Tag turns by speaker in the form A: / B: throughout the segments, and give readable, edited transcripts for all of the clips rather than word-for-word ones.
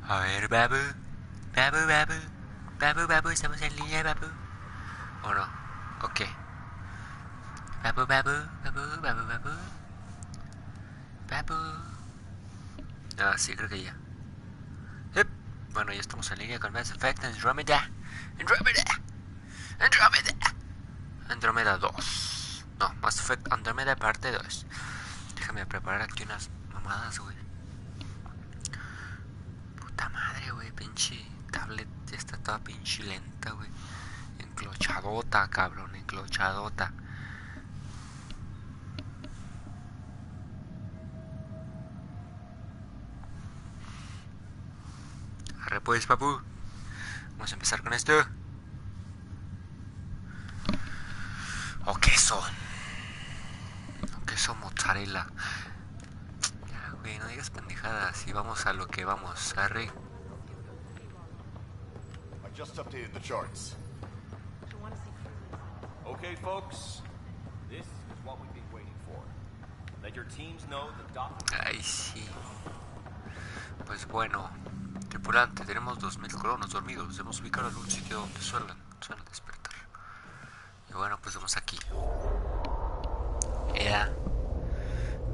A: A ver, babu. Babu, babu. Babu, babu, estamos en línea, babu. ¿O no? Ok. Babu, babu, babu, babu, babu. Babu. Ah, sí, creo que ya. Yep. Bueno, ya estamos en línea con Mass Effect Andromeda. Andromeda. Andromeda. Andromeda 2. No, Mass Effect Andromeda parte 2. Déjame preparar aquí unas mamadas, güey. Puta madre, güey. Pinche tablet ya está toda pinche lenta, güey. Enclochadota, cabrón. Enclochadota. Arre pues, papu. Vamos a empezar con esto. O queso. O queso mozzarella. Ya, güey, no digas pendejadas. Y vamos a lo que vamos. Arre.
B: I just updated the charts. Okay, folks. This is what we've been waiting for. Let your teams know the document.
A: Ay, sí. Pues bueno. Tripulante, tenemos 2000 colonos dormidos. Debemos ubicar algún sitio donde suelen despertar. Y bueno, pues vamos aquí. Ya.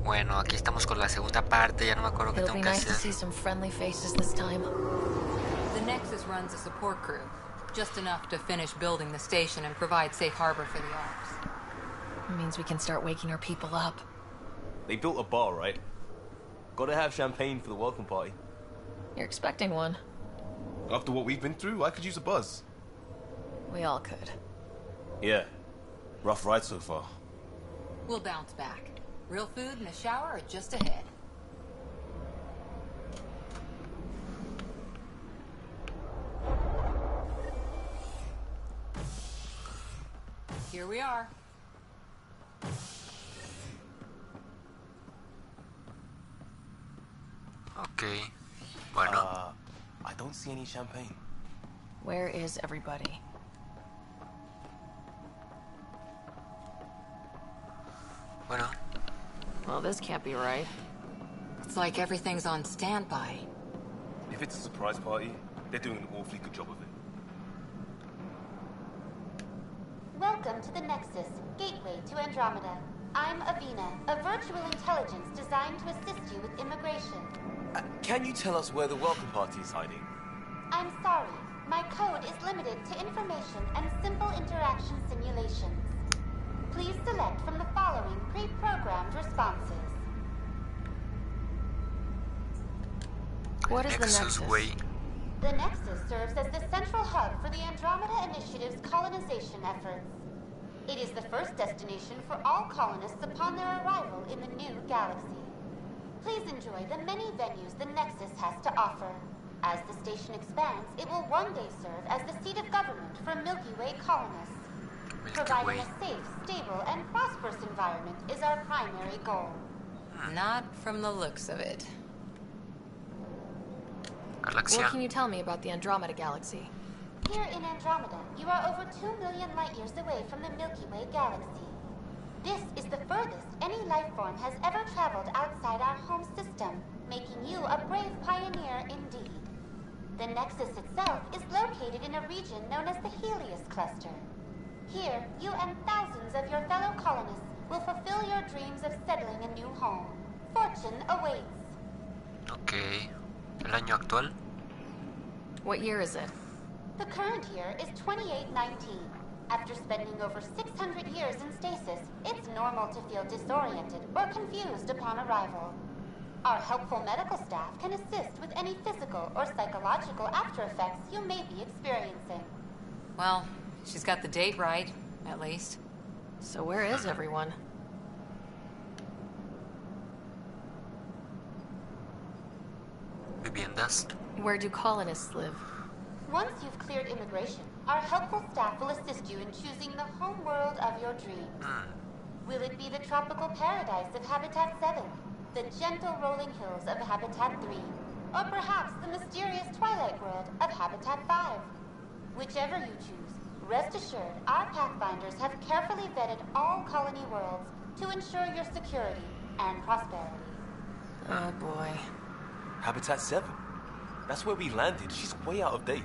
A: Bueno, aquí estamos con la segunda parte. Ya no me acuerdo qué tengo que hacer.
C: The Nexus runs a support crew. Just enough to finish building the station and provide safe harbor for the arms.
D: It means we can start waking our people up.
E: They built a bar, right? Gotta have champagne for the welcome party.
D: You're expecting one.
B: After what we've been through, I could use a buzz.
D: We all could.
E: Yeah. Rough ride so far.
C: We'll bounce back. Real food and a shower are just ahead. Here we are.
A: Ok. Bueno.
E: I don't see any champagne.
D: Where is everybody?
A: Bueno.
D: Well, this can't be right.
C: It's like everything's on standby.
E: If it's a surprise party, they're doing an awfully good job of it.
F: Welcome to the Nexus, gateway to Andromeda. I'm Avina, a virtual intelligence designed to assist you with immigration.
E: Can you tell us where the welcome party is hiding?
F: I'm sorry. My code is limited to information and simple interaction simulations. Please select from the following pre-programmed responses.
D: What is the Nexus?
A: Way.
F: The Nexus serves as the central hub for the Andromeda Initiative's colonization efforts. It is the first destination for all colonists upon their arrival in the new galaxy. Please enjoy the many venues the Nexus has to offer. As the station expands, it will one day serve as the seat of government for Milky Way colonists. Providing a safe, stable, and prosperous environment is our primary goal.
C: Not from the looks of it.
A: Galaxia.
D: What can you tell me about the Andromeda galaxy?
F: Here in Andromeda, you are over 2 million light years away from the Milky Way galaxy. This is the furthest any life form has ever traveled outside our home system, making you a brave pioneer indeed. The Nexus itself is located in a region known as the Helios Cluster. Here, you and thousands of your fellow colonists will fulfill your dreams of settling a new home. Fortune awaits.
A: Ok. ¿El año actual?
D: What year is it?
F: The current year is 2819. After spending over 600 years in stasis, it's normal to feel disoriented or confused upon arrival. Our helpful medical staff can assist with any physical or psychological after effects you may be experiencing.
C: Well, she's got the date right, at least.
D: So where is everyone?
A: Viviendas.
D: Where do colonists live?
F: Once you've cleared immigration, our helpful staff will assist you in choosing the home world of your dreams. Will it be the tropical paradise of Habitat 7, the gentle rolling hills of Habitat 3, or perhaps the mysterious twilight world of Habitat 5? Whichever you choose, rest assured our Pathfinders have carefully vetted all colony worlds to ensure your security and prosperity.
D: Oh boy.
E: Habitat 7. That's where we landed. She's way out of date.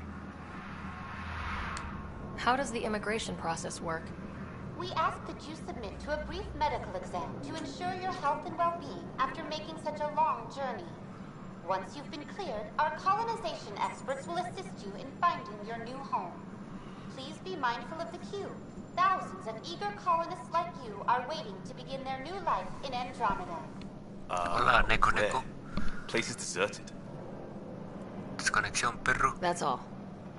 D: How does the immigration process work?
F: We ask that you submit to a brief medical exam to ensure your health and well-being after making such a long journey. Once you've been cleared, our colonization experts will assist you in finding your new home. Please be mindful of the queue. Thousands of eager colonists like you are waiting to begin their new life in Andromeda.
A: Hola, Neko Neko.
E: Place is deserted.
A: Desconexión, perro.
D: That's all.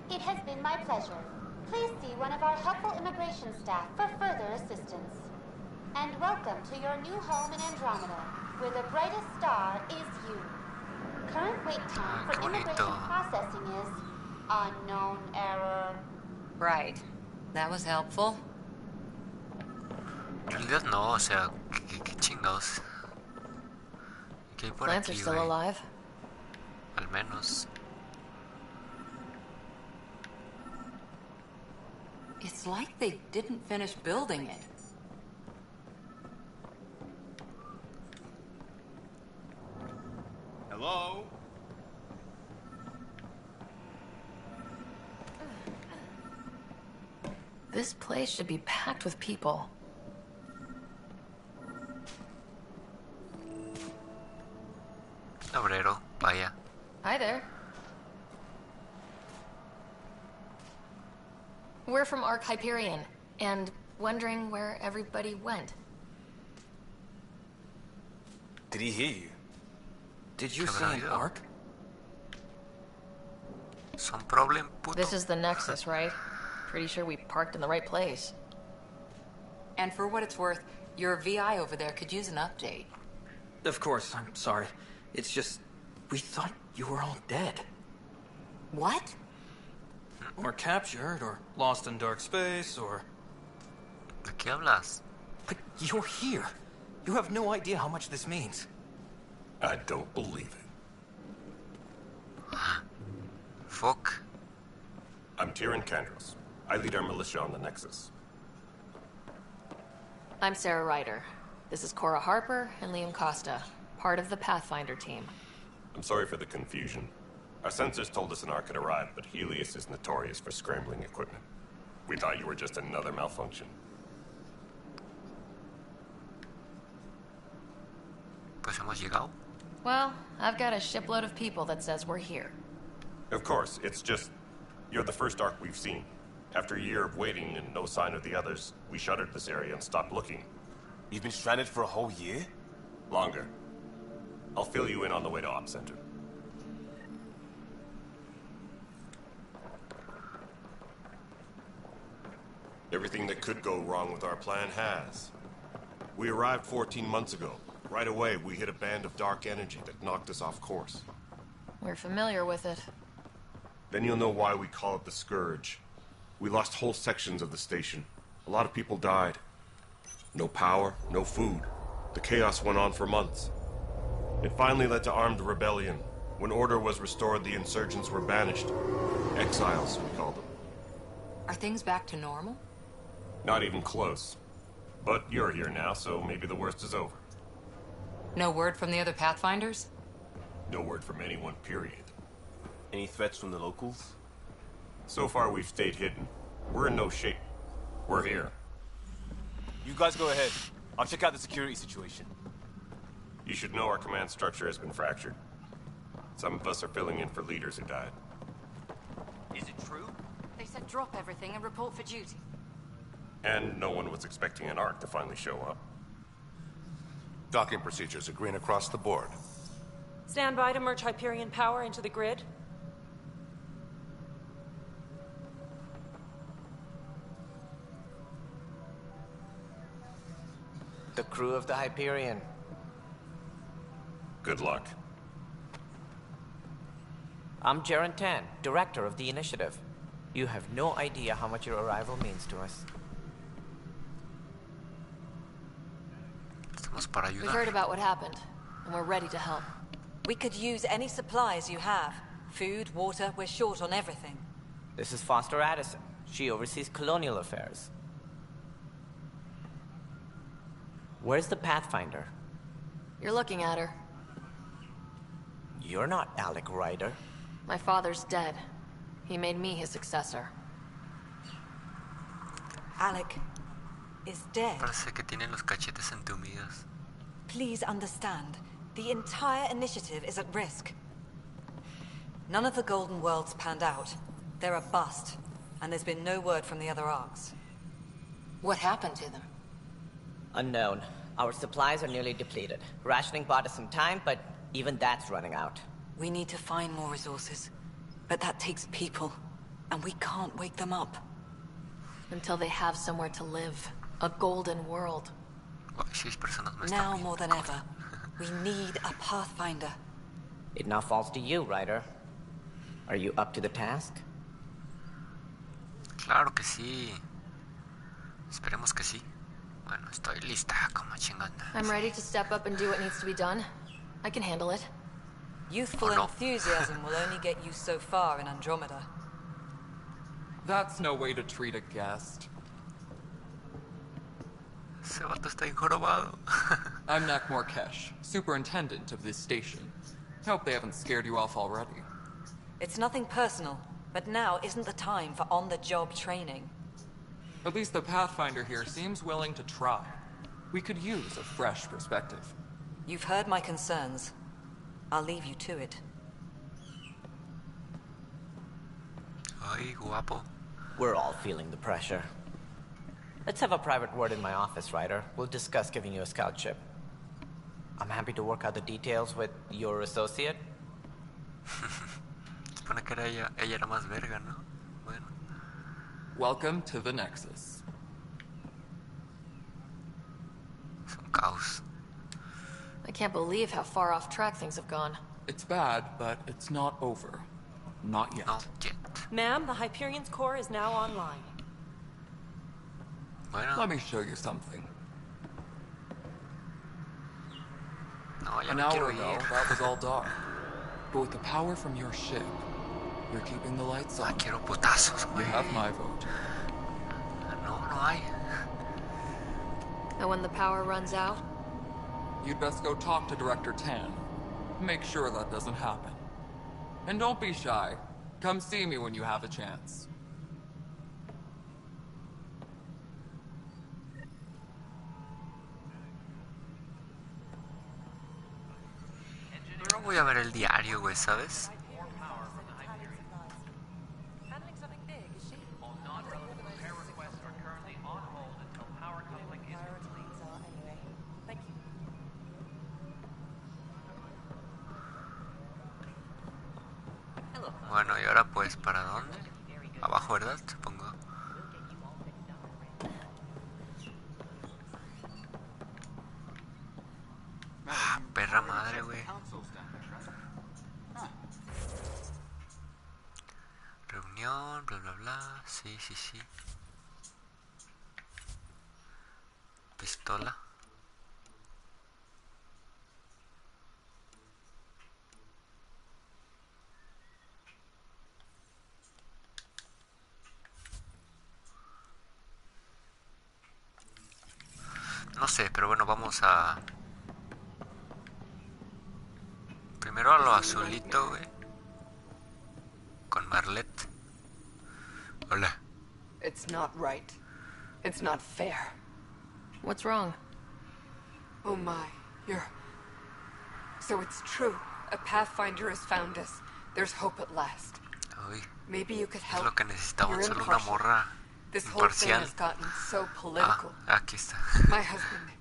F: It has been my pleasure. Please see one of our helpful immigration staff for further assistance. And welcome to your new home in Andromeda, where the brightest star is you. Current wait time for
A: qué bonito.
F: immigration processing is unknown error.
C: Right. That was helpful.
A: En realidad no, o sea, ¿qué chingados? ¿Qué hay por
D: Plants
A: aquí,
D: are still
A: güey?
D: alive.
A: Al menos.
C: It's like they didn't finish building it.
B: Hello?
D: This place should be packed with people.
A: Obrero, vaya.
D: Hi there. We're from Ark Hyperion, and wondering where everybody went.
E: Did he hear you?
G: Did you
A: Qué
G: say an
A: barbaridad.
G: arc?
A: Son problem, puto.
D: This is the Nexus, right? Pretty sure we parked in the right place.
C: And for what it's worth, your VI over there could use an update.
G: Of course, I'm sorry. It's just, we thought you were all dead.
C: What?
G: Or captured, or lost in dark space, or...
A: ¿De qué hablas?
G: But you're here. You have no idea how much this means.
H: I don't believe it.
A: Fuck.
H: I'm Tyrion Kandros. I lead our militia on the Nexus.
D: I'm Sarah Ryder. This is Cora Harper and Liam Costa, part of the Pathfinder team.
H: I'm sorry for the confusion. Our sensors told us an arc had arrived, but Helios is notorious for scrambling equipment. We thought you were just another malfunction.
A: Pues hemos llegado.
D: Well, I've got a shipload of people that says we're here.
H: Of course, it's just... You're the first arc we've seen. After a year of waiting and no sign of the others, we shuttered this area and stopped looking.
E: You've been stranded for a whole year?
H: Longer. I'll fill you in on the way to Op Center. Everything that could go wrong with our plan has. We arrived 14 months ago. Right away, we hit a band of dark energy that knocked us off course.
D: We're familiar with it.
H: Then you'll know why we call it the Scourge. We lost whole sections of the station. A lot of people died. No power, no food. The chaos went on for months. It finally led to armed rebellion. When order was restored, the insurgents were banished. Exiles, we called them.
C: Are things back to normal?
H: Not even close. But you're here now, so maybe the worst is over.
C: No word from the other Pathfinders?
H: No word from anyone, period.
E: Any threats from the locals?
H: So far, we've stayed hidden. We're in no shape. We're here.
E: You guys go ahead. I'll check out the security situation.
H: You should know our command structure has been fractured. Some of us are filling in for leaders who died.
E: Is it true?
I: They said drop everything and report for duty.
H: And no one was expecting an arc to finally show up.
J: Docking procedures are green across the board.
I: Stand by to merge Hyperion power into the grid.
K: The crew of the Hyperion.
H: Good luck.
K: I'm Jaren Tan, director of the initiative. You have no idea how much your arrival means to us.
A: Estamos para
D: We
A: ayudar.
D: heard about what happened, and we're ready to help.
I: We could use any supplies you have. Food, water, we're short on everything.
K: This is Foster Addison. She oversees colonial affairs. Where's the Pathfinder?
D: You're looking at her.
K: You're not Alec Ryder.
D: My father's dead. He made me his successor.
I: Alec is dead.
A: Parece que tiene los cachetes entumidos.
I: Please understand, the entire initiative is at risk. None of the Golden Worlds panned out. They're a bust, and there's been no word from the other arcs.
C: What happened to them?
K: Unknown. Our supplies are nearly depleted. Rationing bought us some time, but even that's running out.
I: We need to find more resources, but that takes people, and we can't wake them up.
D: Until they have somewhere to live. A golden world.
I: Now more than ever, we need a Pathfinder.
K: It now falls to you, Ryder. Are you up to the task?
A: Claro que sí. Esperemos que sí. Bueno, estoy lista como chingona.
D: I'm ready to step up and do what needs to be done. I can handle it.
I: Youthful enthusiasm will only get you so far in Andromeda.
L: That's no way to treat a guest.
A: Ese vato está enjorobado.
L: I'm Nak Morkesh, superintendent of this station. Hope they haven't scared you off already.
I: It's nothing personal, but now isn't the time for on-the-job training.
L: At least the Pathfinder here seems willing to try. We could use a fresh perspective.
I: You've heard my concerns. I'll leave you to it.
A: Ay, guapo.
K: We're all feeling the pressure. Let's have a private word in my office, Ryder. We'll discuss giving you a scout ship. I'm happy to work out the details with your associate.
A: Supone que ella era más verga, ¿no? Bueno.
L: Welcome to the Nexus.
A: Es un caos.
D: I can't believe how far off track things have gone.
L: It's bad, but it's not over. Not yet.
A: Not yet.
M: Ma'am, the Hyperion's core is now online.
A: Bueno.
L: Let me show you something.
A: No, ya
L: An
A: me
L: hour
A: quiero
L: ago,
A: ir.
L: that was all dark. But with the power from your ship, you're keeping the lights on.
A: Quiero putazos,
L: You
A: güey.
L: have my vote.
A: No, no hay.
D: And when the power runs out?
L: You'd best go talk to Director Tan. Make sure that doesn't happen. And don't be shy. Come see me when you have a chance.
A: No voy a ver el diario, güey, ¿sabes? Bueno, y ahora pues, ¿para dónde? Abajo, ¿verdad? Supongo. Ah, perra madre, güey. Reunión, bla bla bla. Sí, sí, sí. Pistola. No sé, pero bueno, vamos a... Primero a lo azulito, güey. Con Marlette. Hola.
N: It's not right. It's not fair.
D: What's wrong?
N: Oh my, you're... So it's true. A Pathfinder has found us. There's hope at last.
A: Uy,
N: Maybe you could
A: es
N: help.
A: lo que necesitaba,
N: You're
A: solo una
N: impartial.
A: morra
N: This whole thing
A: imparcial.
N: has gotten so political.
A: Ah, aquí está.
N: My husband,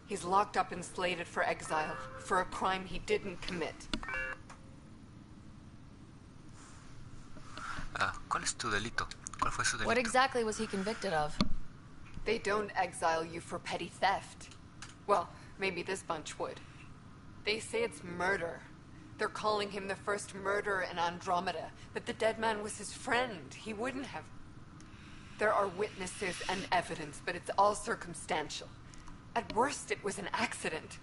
N: he's locked up and slated for exile for a crime he didn't commit.
A: Ah, ¿cuál es tu delito? ¿Cuál fue su delito?
D: What exactly was he convicted of?
N: They don't exile you for petty theft. Well, maybe this bunch would. They say it's murder. They're calling him the first murderer in Andromeda, but the dead man was his friend. He wouldn't have... There are witnesses and evidence, but it's all circumstantial. At worst, it was an accident.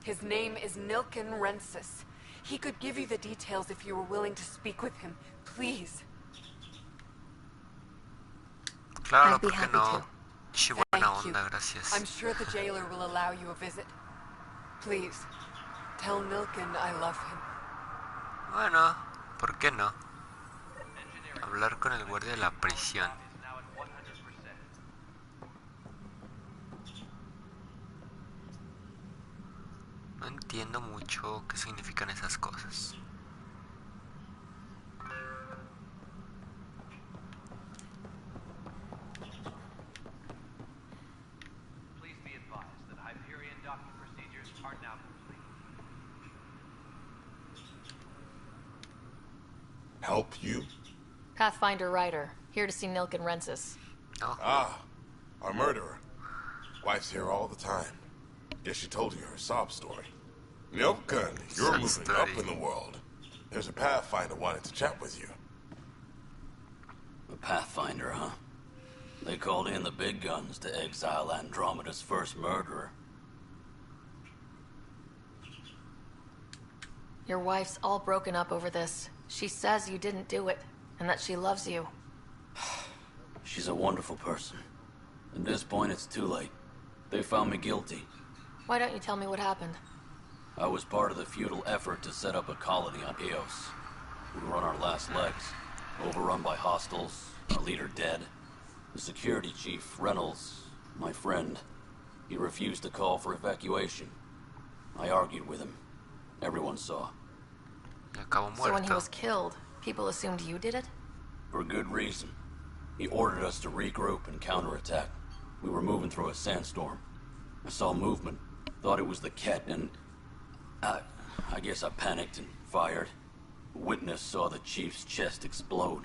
N: His name is Nilken Rensis. He could give you the details if you were willing to speak with him. Please.
A: Claro,
N: I'd be
A: ¿por qué
N: happy
A: no?
N: to.
A: Sí,
N: Thank
A: buena
N: you.
A: onda, gracias.
N: I'm sure the jailer will allow you a visit. Please, tell Nilken I love him.
A: Bueno, ¿Por qué no? Hablar con el guardia de la prisión. No entiendo mucho qué significan esas cosas.
O: Please be advised that Hyperion docking procedures are now complete.
J: Help you?
D: Pathfinder Ryder, here to see Nilken Rensis.
A: Oh.
J: Ah, our murderer. Wife's here all the time. Guess she told you her sob story. Nilken, you're moving up in the world. There's a Pathfinder wanting to chat with you.
P: The Pathfinder, huh? They called in the big guns to exile Andromeda's first murderer.
D: Your wife's all broken up over this. She says you didn't do it, and that she loves you.
P: She's a wonderful person. At this point, it's too late. They found me guilty.
D: Why don't you tell me what happened?
P: I was part of the futile effort to set up a colony on Eos. We were on our last legs, overrun by hostiles, our leader dead. The security chief, Reynolds, my friend, he refused to call for evacuation. I argued with him. Everyone saw.
D: So when he was killed, people assumed you did it?
P: For good reason. He ordered us to regroup and counterattack. We were moving through a sandstorm. I saw movement, thought it was the Ket, and I guess I panicked and fired. A witness saw the chief's chest explode.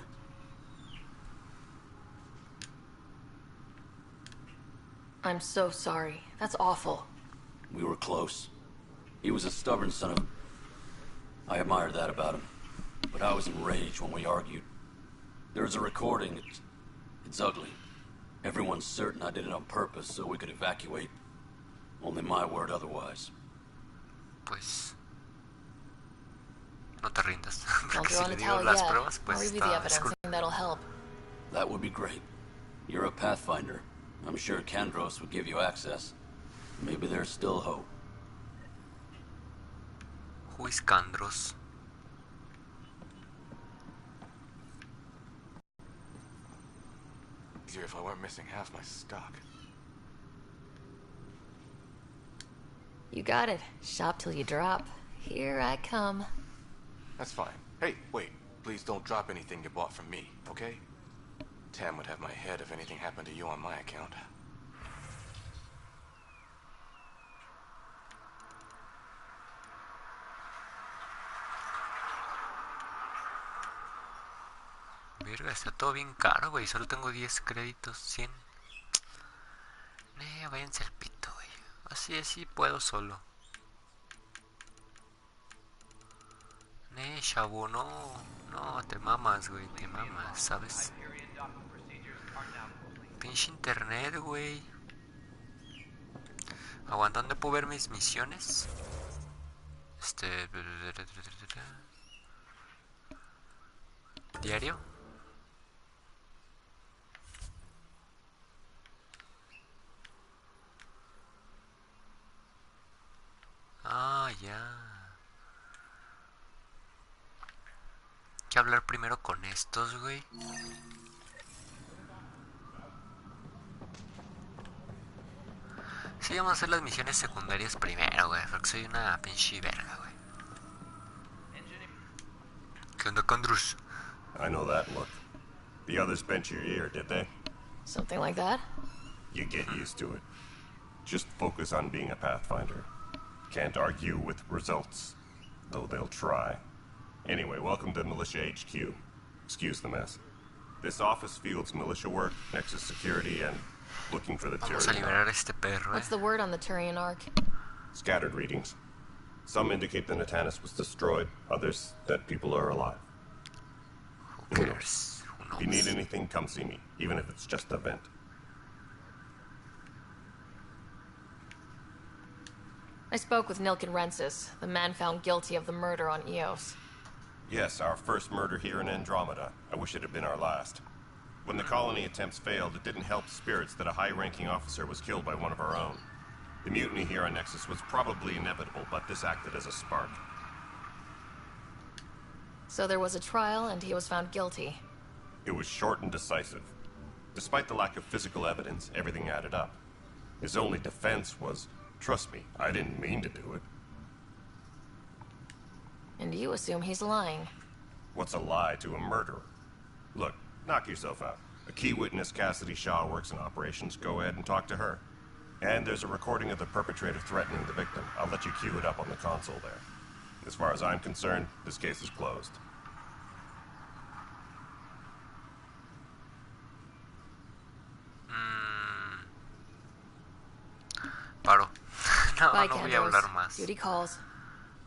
D: I'm so sorry. That's awful.
P: We were close. He was a stubborn son of... I admired that about him. But I was enraged when we argued. There's a recording. It's ugly. Everyone's certain I did it on purpose so we could evacuate. Only my word otherwise.
A: Pues... No te rindas.
D: I'll
A: Porque
D: draw
A: si
D: on
A: le
D: the
A: digo
D: tally
A: las
D: yet.
A: pruebas,
D: I'll
A: pues
D: review the
A: está...
D: evidence and that'll help.
P: That would be great. You're a Pathfinder. I'm sure Kandros would give you access. Maybe there's still hope.
A: Who is Kandros?
Q: Easier if I weren't missing half my stock.
D: You got it. Shop till you drop. Here I come.
Q: That's fine. Hey, wait. Please don't drop anything you bought from me, okay? Tam would have my head if anything happened to you on my account.
A: Verga, está todo bien caro, güey. Solo tengo 10 créditos, 100. Váyanse al pito, güey. Así puedo solo. Chavo, no. No, te mamas, güey. Te mamas, ¿sabes? Pinche internet, güey. Aguanta, ¿dónde puedo ver mis misiones? Diario. Ah, ya. Hay que hablar primero con estos, güey. Sí, vamos a hacer las misiones secundarias primero, güey. Porque soy una pinche verga, güey. ¿Qué onda, Kandros?
H: I know that look. The others bent your ear, did they?
D: Something like that?
H: You get used to it. Just focus on being a Pathfinder. Can't argue with results, though they'll try. Anyway, welcome to Militia HQ. Excuse the mess. This office fields militia work, Nexus security, and looking for the
A: Vamos a
H: Tyrian
A: liberar a este perro,
D: What's the word on the Turian Ark?
H: Scattered readings. Some indicate the Natanus was destroyed, others that people are alive.
A: Who cares?
H: If you need anything, come see me, even if it's just a vent.
D: I spoke with Nilken Rensis, the man found guilty of the murder on Eos.
H: Yes, our first murder here in Andromeda. I wish it had been our last. When the colony attempts failed, it didn't help spirits that a high-ranking officer was killed by one of our own. The mutiny here on Nexus was probably inevitable, but this acted as a spark.
D: So there was a trial and he was found guilty.
H: It was short and decisive. Despite the lack of physical evidence, everything added up. His only defense was, trust me, I didn't mean to do it.
D: And you assume he's lying.
H: What's a lie to a murderer? Look, knock yourself out. A key witness, Cassidy Shaw, works in operations. Go ahead and talk to her. And there's a recording of the perpetrator threatening the victim. I'll let you cue it up on the console there. As far as I'm concerned, this case is closed.
A: Paro. No,
D: Bye,
A: no voy a
D: Candos.
A: hablar más.
D: Duty calls.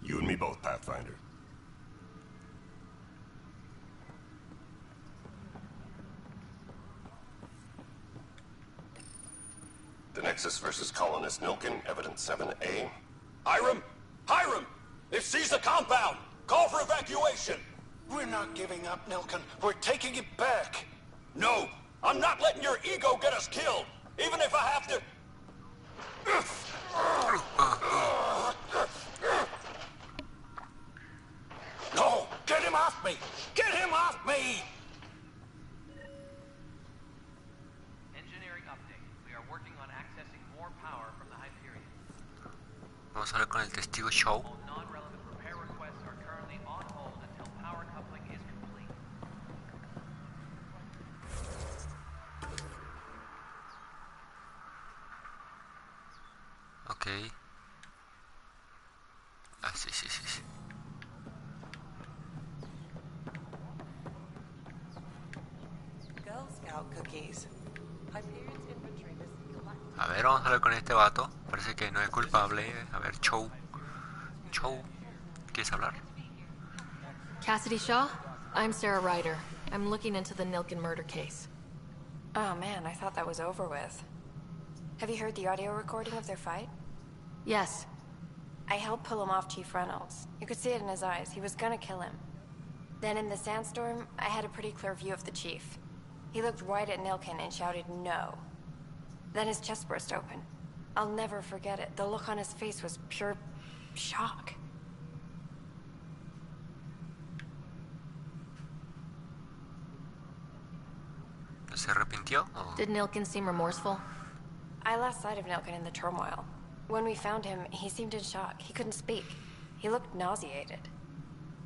H: You and me both, Pathfinder. The Nexus versus Colonist Nilkin, Evidence 7A.
R: Hiram! Hiram! They've seized the compound! Call for evacuation!
S: We're not giving up, Nilkin. We're taking it back.
R: No! I'm not letting your ego get us killed! Even if I have to... No! Get him off me! Get him off me!
O: Engineering update. We are working on accessing more power from the Hyperion.
A: Vamos a hablar con el testigo Shaw.
O: All non-relevant repair requests are currently on hold until power coupling is complete.
A: Ok. Ah, sí, sí, sí, sí.
I: Girl Scout cookies. Hyperion's infantry was collected.
A: A ver, vamos a hablar con este vato. Parece que no es culpable. A ver, Chow. Chow, ¿quieres hablar?
D: Cassidy Shaw? I'm Sarah Ryder. I'm looking into the Nilkin murder case.
T: Oh man, I thought that was over with. Have you heard the audio recording of their fight?
D: Yes.
T: I helped pull him off Chief Reynolds. You could see it in his eyes. He was gonna kill him. Then in the sandstorm, I had a pretty clear view of the Chief. He looked right at Nilkin and shouted no. Then his chest burst open. I'll never forget it. The look on his face was pure shock.
A: ¿Se arrepintió? O...
D: Did Nilkin seem remorseful?
T: I lost sight of Nilkin in the turmoil. When we found him, he seemed in shock. He couldn't speak. He looked nauseated.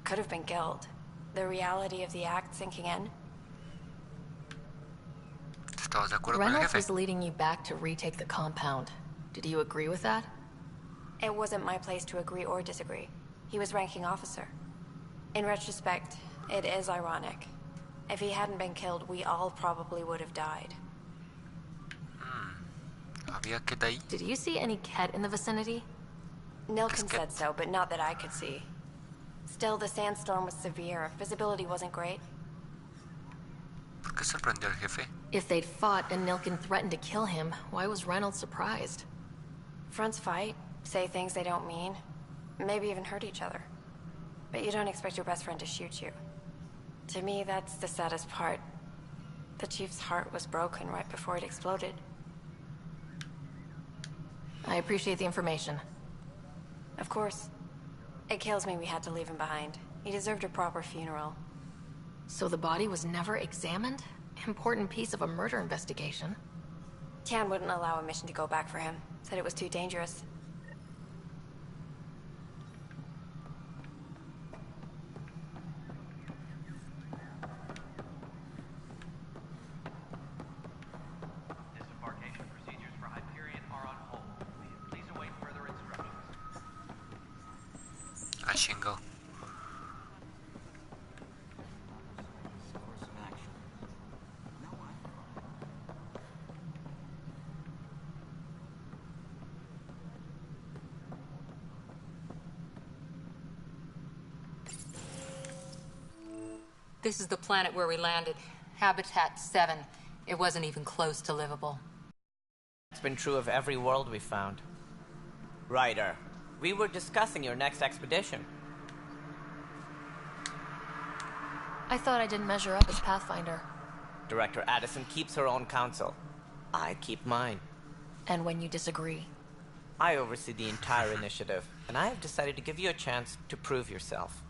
T: Could have been killed. The reality of the act sinking in.
A: ¿Estabas de acuerdo con el
D: Reynolds
A: jefe?
D: was leading you back to retake the compound. Did you agree with that?
T: It wasn't my place to agree or disagree. He was ranking officer. In retrospect, it is ironic. If he hadn't been killed, we all probably would have died.
A: ¿Había Ket ahí?
D: Did you see any Ket in the vicinity?
T: Nilkin said so, but not that I could see. Still, the sandstorm was severe. Visibility wasn't great.
A: ¿Por qué sorprendió al jefe?
D: If they'd fought and Nilkin threatened to kill him, why was Reynolds surprised?
T: Fronts fight, say things they don't mean, maybe even hurt each other. But you don't expect your best friend to shoot you. To me, that's the saddest part. The Chief's heart was broken right before it exploded.
D: I appreciate the information.
T: Of course. It kills me we had to leave him behind. He deserved a proper funeral.
D: So the body was never examined? Important piece of a murder investigation.
T: Tian wouldn't allow a mission to go back for him. Said it was too dangerous.
O: Disembarkation procedures for Hyperion are on hold. Please await further instructions.
A: Ah, chingo.
C: This is the planet where we landed. Habitat 7. It wasn't even close to livable.
K: It's been true of every world we found. Ryder, we were discussing your next expedition.
D: I thought I didn't measure up as Pathfinder.
K: Director Addison keeps her own counsel. I keep mine.
D: And when you disagree?
K: I oversee the entire initiative, and I have decided to give you a chance to prove yourself.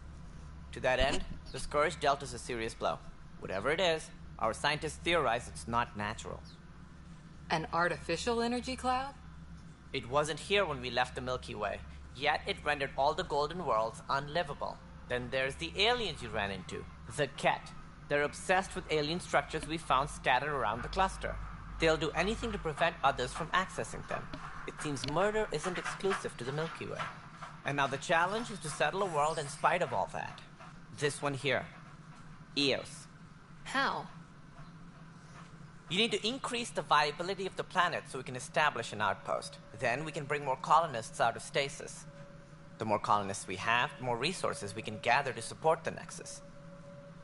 K: To that end, The Scourge dealt us a serious blow. Whatever it is, our scientists theorize it's not natural.
C: An artificial energy cloud?
K: It wasn't here when we left the Milky Way, yet it rendered all the golden worlds unlivable. Then there's the aliens you ran into, the Ket. They're obsessed with alien structures we found scattered around the cluster. They'll do anything to prevent others from accessing them. It seems murder isn't exclusive to the Milky Way. And now the challenge is to settle a world in spite of all that. This one here. Eos.
D: How?
K: You need to increase the viability of the planet so we can establish an outpost. Then we can bring more colonists out of stasis. The more colonists we have, the more resources we can gather to support the Nexus.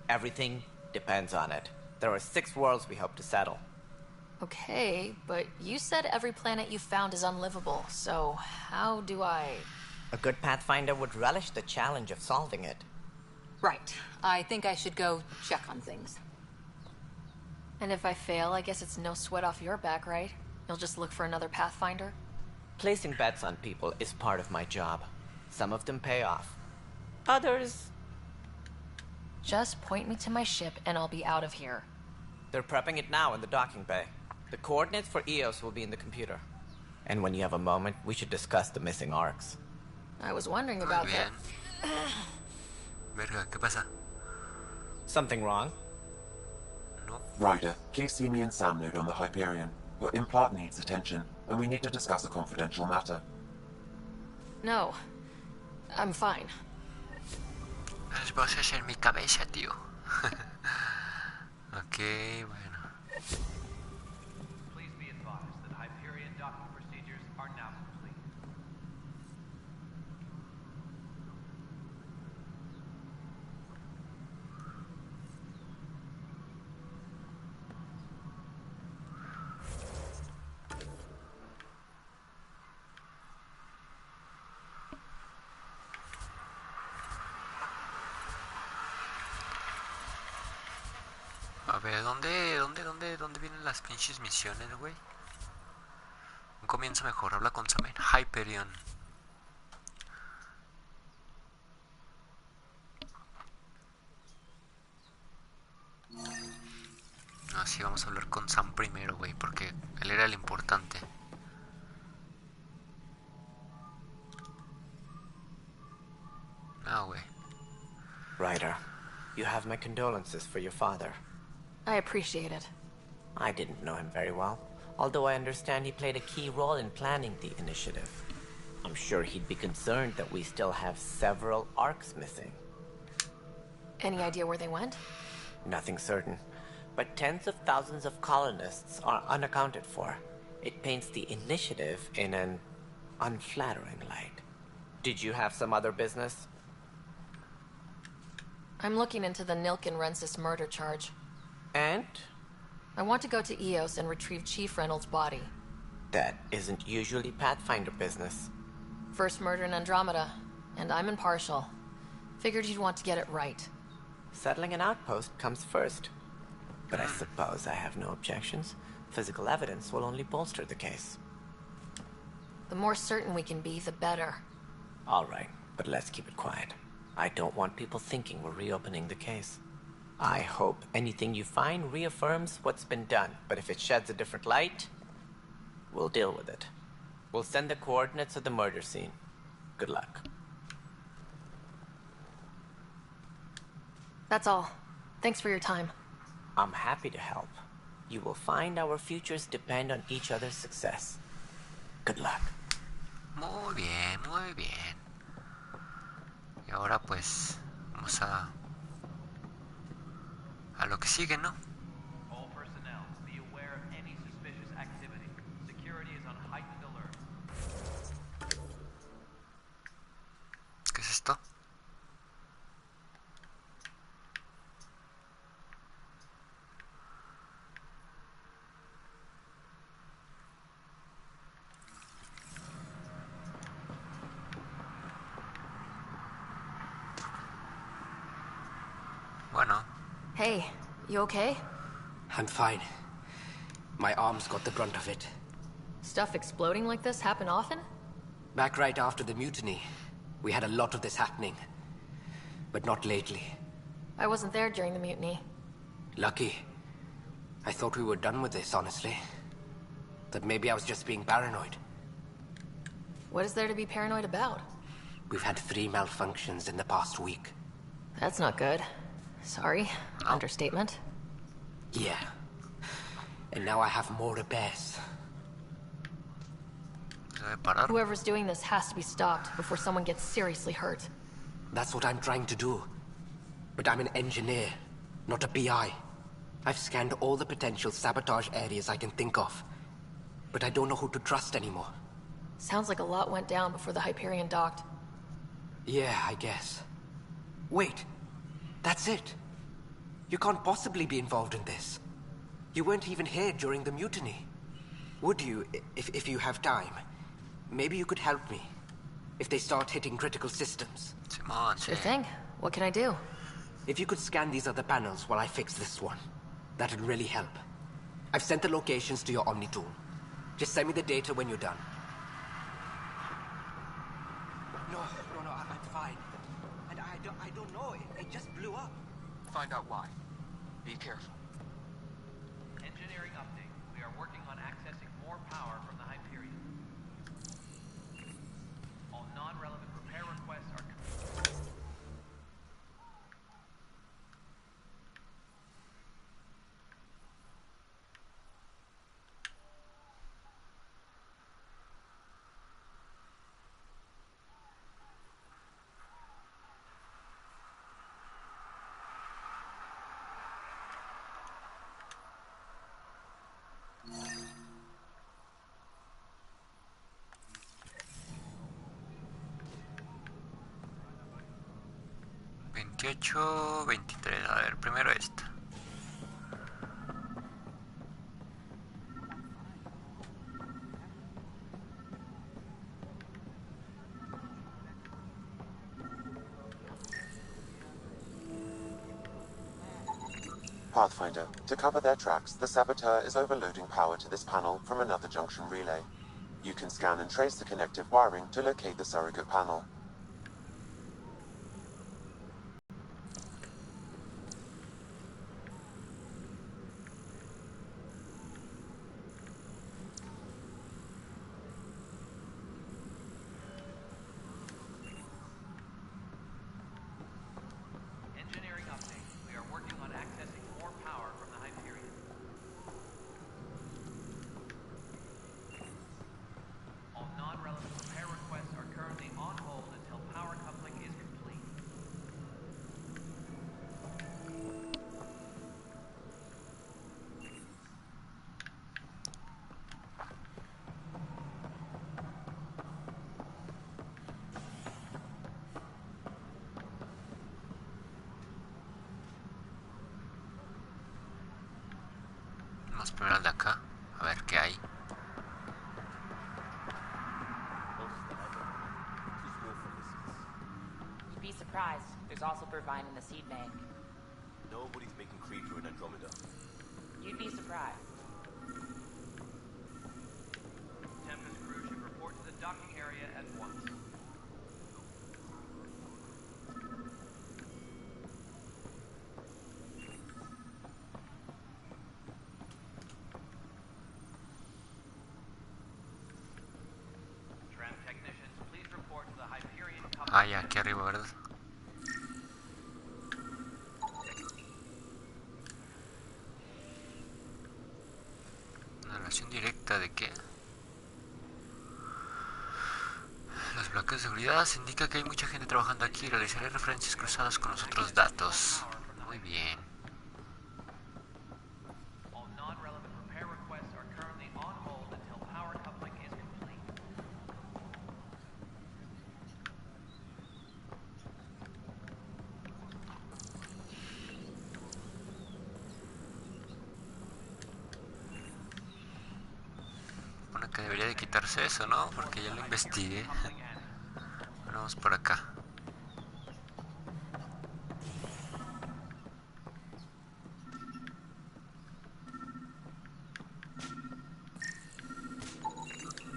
K: Everything depends on it. There are 6 worlds we hope to settle.
D: Okay, but you said every planet you found is unlivable, so how do I...
K: A good Pathfinder would relish the challenge of solving it.
C: Right. I think I should go check on things.
D: And if I fail, I guess it's no sweat off your back, right? You'll just look for another Pathfinder?
K: Placing bets on people is part of my job. Some of them pay off. Others...
D: Just point me to my ship and I'll be out of here.
K: They're prepping it now in the docking bay. The coordinates for Eos will be in the computer. And when you have a moment, we should discuss the missing arcs.
D: I was wondering about that.
A: Verga, ¿qué pasa?
K: Something wrong?
A: No.
U: Ryder, please see me and Sam node on the Hyperion. Your implant needs attention, and we need to discuss a confidential matter.
D: No. I'm fine.
A: Las voces en mi cabeza, tío. Ok, bueno.
O: Please be advised that Hyperion docking procedures are now complete.
A: A ver, ¿dónde vienen las pinches misiones, güey? Un comienzo mejor, habla con Sam en Hyperion. No, sí, vamos a hablar con Sam primero, güey, porque él era el importante. No, güey.
K: Ryder, you have my condolences for your father.
D: I appreciate it.
K: I didn't know him very well, although I understand he played a key role in planning the initiative. I'm sure he'd be concerned that we still have several arcs missing.
D: Any idea where they went?
K: Nothing certain, but tens of thousands of colonists are unaccounted for. It paints the initiative in an unflattering light. Did you have some other business?
D: I'm looking into the Nilken Rensis murder charge.
K: And?
D: I want to go to Eos and retrieve Chief Reynolds' body.
K: That isn't usually Pathfinder business.
D: First murder in Andromeda, and I'm impartial. Figured you'd want to get it right.
K: Settling an outpost comes first. But I suppose I have no objections. Physical evidence will only bolster the case.
D: The more certain we can be, the better.
K: All right, but let's keep it quiet. I don't want people thinking we're reopening the case. I hope anything you find reaffirms what's been done, but if it sheds a different light, we'll deal with it. We'll send the coordinates of the murder scene. Good luck.
D: That's all. Thanks for your time.
K: I'm happy to help. You will find our futures depend on each other's success. Good luck.
A: Muy bien, muy bien. Y ahora pues vamos a lo que sigue, ¿no?
O: All personnel, be aware of any suspicious activity. Security is on heightened alert.
A: ¿Qué es esto? Bueno.
D: Hey, you okay?
V: I'm fine. My arms got the brunt of it.
D: Stuff exploding like this happen often?
V: Back right after the mutiny, we had a lot of this happening. But not lately.
D: I wasn't there during the mutiny.
V: Lucky. I thought we were done with this, honestly. That maybe I was just being paranoid.
D: What is there to be paranoid about?
V: We've had 3 malfunctions in the past week.
D: That's not good. Sorry. Understatement.
V: Yeah. And now I have more repairs.
D: Whoever's doing this has to be stopped before someone gets seriously hurt.
V: That's what I'm trying to do. But I'm an engineer, not a PI. I've scanned all the potential sabotage areas I can think of. But I don't know who to trust anymore.
D: Sounds like a lot went down before the Hyperion docked.
V: Yeah, I guess. Wait. That's it. You can't possibly be involved in this. You weren't even here during the mutiny. Would you, if you have time? Maybe you could help me. If they start hitting critical systems.
D: Sure thing. What can I do?
V: If you could scan these other panels while I fix this one, that'd really help. I've sent the locations to your Omni tool. Just send me the data when you're done. No, I'm fine. And I don't know, it just blew up.
L: Find out why. Be careful.
O: Engineering update. We are working on accessing more power from the Hyperion. All non-relevant repair requests are complete.
A: ...28, 23... A ver, primero esta.
U: Pathfinder, to cover their tracks, the saboteur is overloading power to this panel from another junction relay. You can scan and trace the connective wiring to locate the surrogate panel.
O: Engineering update. We are working on accessing more power from the Hyperion. All non-relevant repair requests are currently on hold until power coupling is complete.
A: Vamos primero al de acá, a ver qué hay.
B: You'd be surprised. There's also Purvine in the seed bank.
E: Nobody's making creeper in Andromeda.
B: You'd be surprised.
O: Tempest crew should report to the docking area at once. Tram technicians, please report to the Hyperion company.
A: Ah, ya, aquí arriba, ¿verdad? ¿Una relación directa de qué? Los bloques de seguridad indican que hay mucha gente trabajando aquí. Realizaré referencias cruzadas con los otros datos. Muy bien.
O: All non-relevant repair requests are currently on hold until power coupling is complete.
A: Bueno, que debería de quitarse eso, ¿no? Porque ya lo investigué. Bueno, vamos por acá.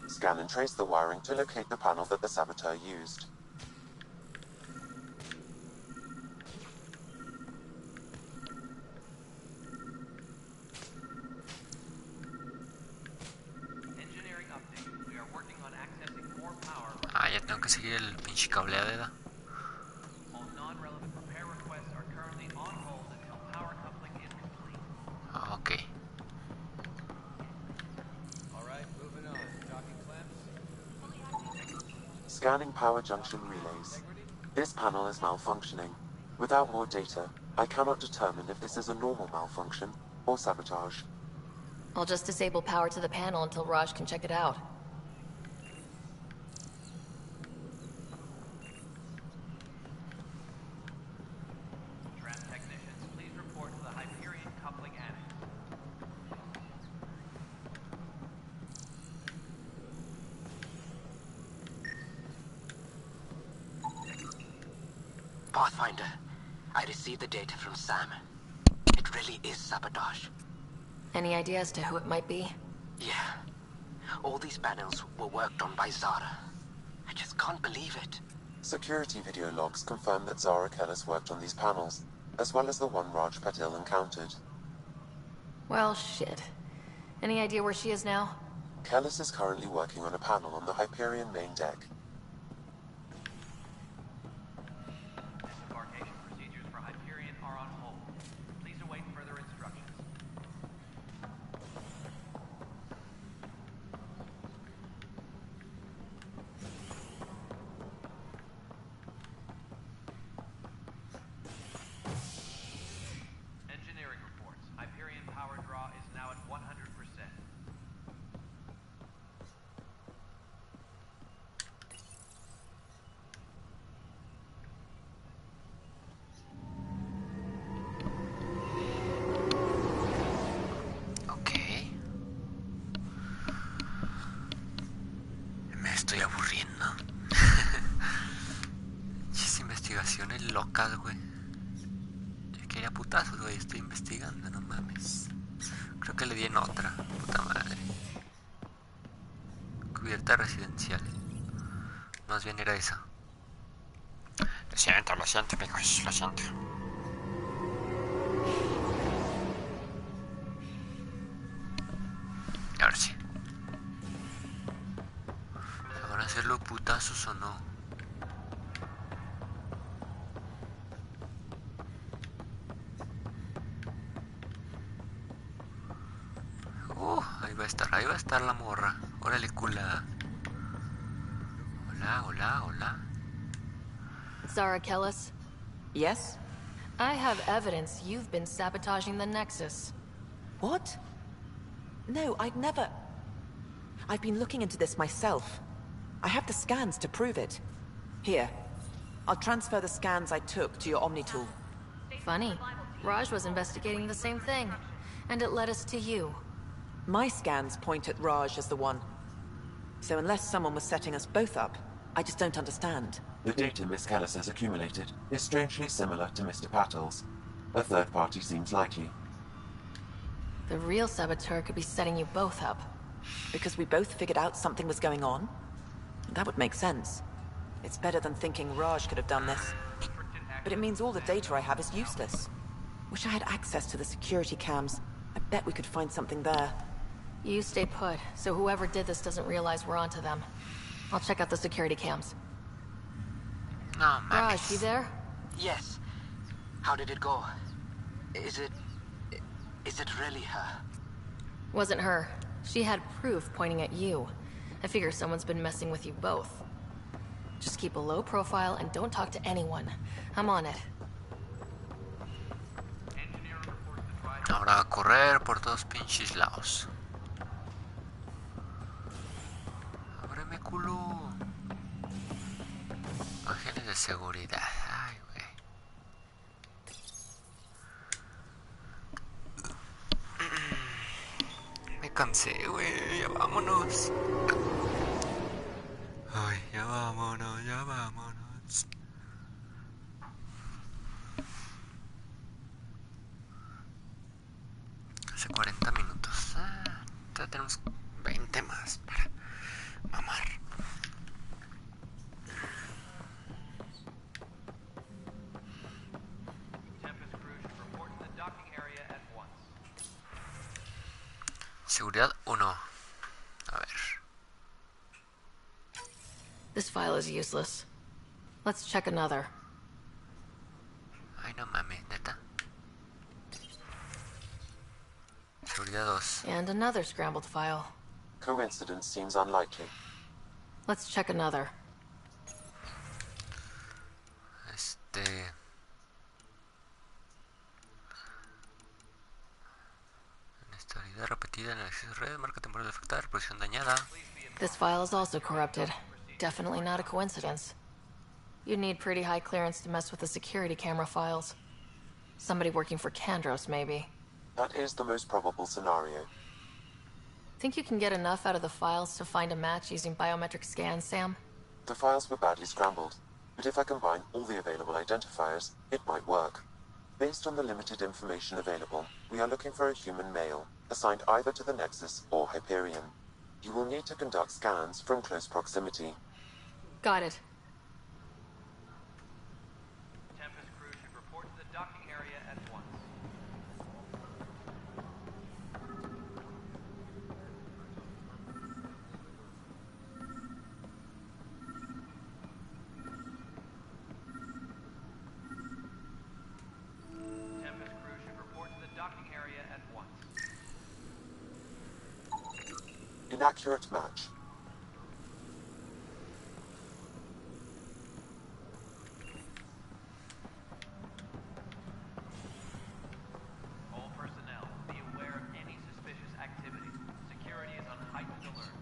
U: Scan and trace the wiring to locate the panel that the saboteur used.
A: ya tengo que seguir el pinche cableado, ¿verdad?
O: All non-relevant repair requests are currently on hold until power coupling is complete.
A: Ah, ok.
O: All right, moving on. Docking clamps.
U: Scanning power junction relays. This panel is malfunctioning. Without more data, I cannot determine if this is a normal malfunction or sabotage.
D: I'll just disable power to the panel until Raj can check it out.
O: Trap technicians, please report to the Hyperion coupling annex.
V: Pathfinder, I received the data from Sam. It really is sabotage.
D: Any idea as to who it might be?
V: Yeah. All these panels were worked on by Zara. I just can't believe it.
U: Security video logs confirm that Zara Kellis worked on these panels, as well as the one Raj Patil encountered.
D: Well, shit. Any idea where she is now?
U: Kellis is currently working on a panel on the Hyperion main deck.
O: Disembarkation procedures for Hyperion are on hold. Please await further instructions. Engineering reports. Hyperion power draw is now at 100%.
A: Ok. Me estoy aburriendo. Muchas investigaciones locas, güey. Yo quería putazos, güey. Estoy investigando, no mames. Creo que le di en otra. Puta madre. Cubierta residencial. Más bien era esa. Lo siento, amigos. Lo siento. Ahora sí. ¿Se van a hacer los putazos o no? Ahí va a estar la morra. Órale, cula. Hola, hola, hola.
D: Zara Kellis?
F: Yes?
D: I have evidence you've been sabotaging the Nexus.
F: What? No, I'd never... I've been looking into this myself. I have the scans to prove it. Here. I'll transfer the scans I took to your Omni tool.
D: Funny. Raj was investigating the same thing. And it led us to you.
F: My scans point at Raj as the one. So unless someone was setting us both up, I just don't understand.
U: The data Miss Kellis has accumulated is strangely similar to Mr. Patil's. A third party seems likely.
D: The real saboteur could be setting you both up.
F: Because we both figured out something was going on? That would make sense. It's better than thinking Raj could have done this. But it means all the data I have is useless. Wish I had access to the security cams. I bet we could find something there.
D: You stay put, so whoever did this doesn't realize we're onto them. I'll check out the security cams.
A: No,
D: Raj, you there?
V: Yes. How did it go? Is it really her?
D: Wasn't her. She had proof pointing at you. I figure someone's been messing with you both. Just keep a low profile and don't talk to anyone. I'm on it.
A: Ahora a correr por todos pinches lados. Ábreme, culo. Imágenes de seguridad. Ay, güey. Me cansé, güey. Ya vámonos. Ay, ya vámonos, ya vámonos. Hace 40 minutos. Ya tenemos 20 más para mamar. Seguridad 1. A ver.
D: This file is useless. Let's check another.
A: Ay, no mames, neta. Seguridad 2.
D: And another scrambled file.
U: Coincidence seems unlikely.
D: Let's check another.
A: Inestabilidad repetida en el acceso red, marca temporal afectada, reproducción dañada.
D: This file is also corrupted. Definitely not a coincidence. You'd need pretty high clearance to mess with the security camera files. Somebody working for Kandros, maybe.
U: That is the most probable scenario.
D: Think you can get enough out of the files to find a match using biometric scans, Sam?
U: The files were badly scrambled, but if I combine all the available identifiers, it might work. Based on the limited information available, we are looking for a human male, assigned either to the Nexus or Hyperion. You will need to conduct scans from close proximity.
D: Got it.
O: Tempest crew should report to the docking area at once. Tempest crew should report to the docking area at once.
U: Inaccurate match.
O: All personnel, be aware of any suspicious activity. Security is on heightened alert.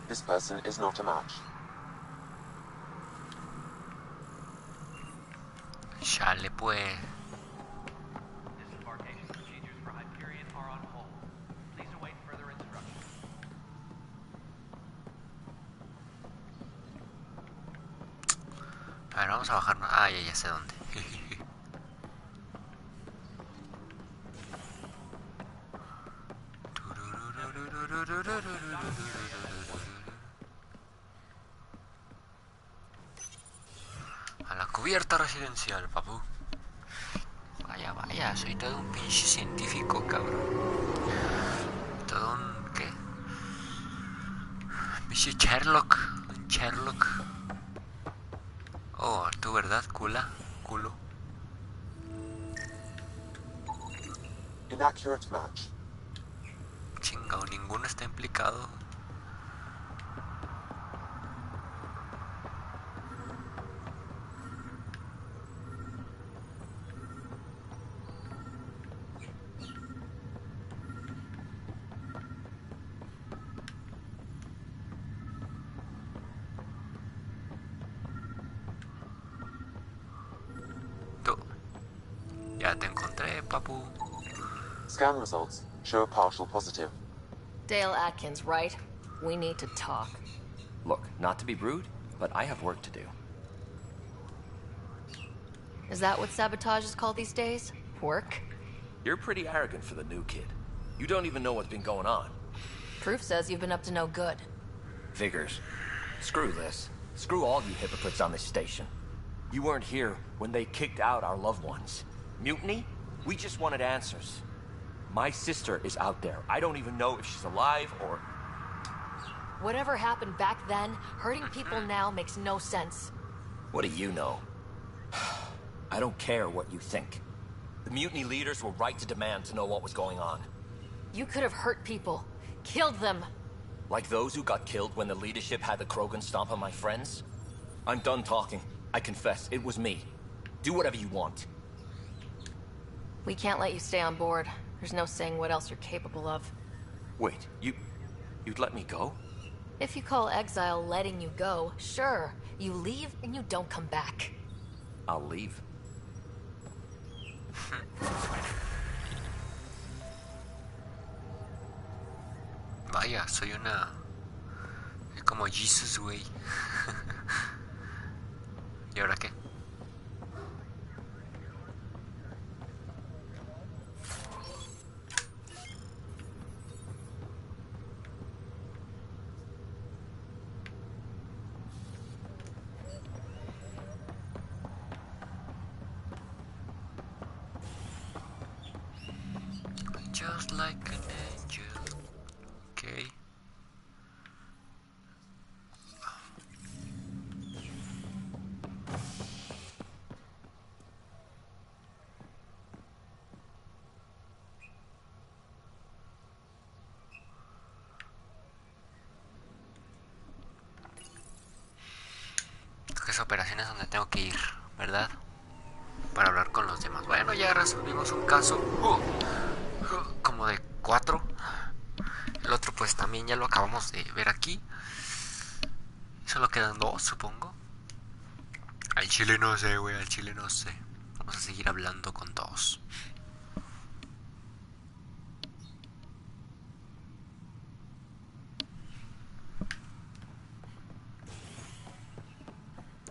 U: This person is not a match.
A: Chale, pues.
O: Disembarkation procedures for Hyperion are on hold. Please await further instructions.
A: A ver, vamos a bajarnos. Ah, ya sé dónde. A la cubierta residencial, papu. Vaya, vaya, soy todo un pinche científico, cabrón. Todo un... ¿qué? Pinche Sherlock. Un Sherlock. Oh, tú, ¿verdad? Culo.
U: Inaccurate match.
A: Chingao, ninguno está implicado. Tú. Ya te encontré, papu.
U: Scan results show a partial positive.
D: Dale Atkins, right? We need to talk.
G: Look, not to be rude, but I have work to do.
D: Is that what sabotage is called these days? Work?
G: You're pretty arrogant for the new kid. You don't even know what's been going on.
D: Proof says you've been up to no good.
G: Figures. Screw this. Screw all you hypocrites on this station. You weren't here when they kicked out our loved ones. Mutiny? We just wanted answers. My sister is out there. I don't even know if she's alive or...
D: Whatever happened back then, hurting people now makes no sense.
G: What do you know? I don't care what you think. The mutiny leaders were right to demand to know what was going on.
D: You could have hurt people. Killed them.
G: Like those who got killed when the leadership had the Krogan stomp on my friends? I'm done talking. I confess, it was me. Do whatever you want.
D: We can't let you stay on board. There's no saying what else you're capable of.
G: Wait, you'd let me go?
D: If you call exile letting you go, sure. You leave and you don't come back.
G: I'll leave.
A: Vaya, soy una... como Jesus, güey. ¿Y ahora qué? Just like an Angel. Ok. Esa operación es donde tengo que ir, ¿verdad? Para hablar con los demás. Bueno, ya resolvimos un caso como de 4. El otro pues también ya lo acabamos de ver aquí. Solo quedan 2, supongo. Al chile no sé, güey, al chile no sé. Vamos a seguir hablando con 2.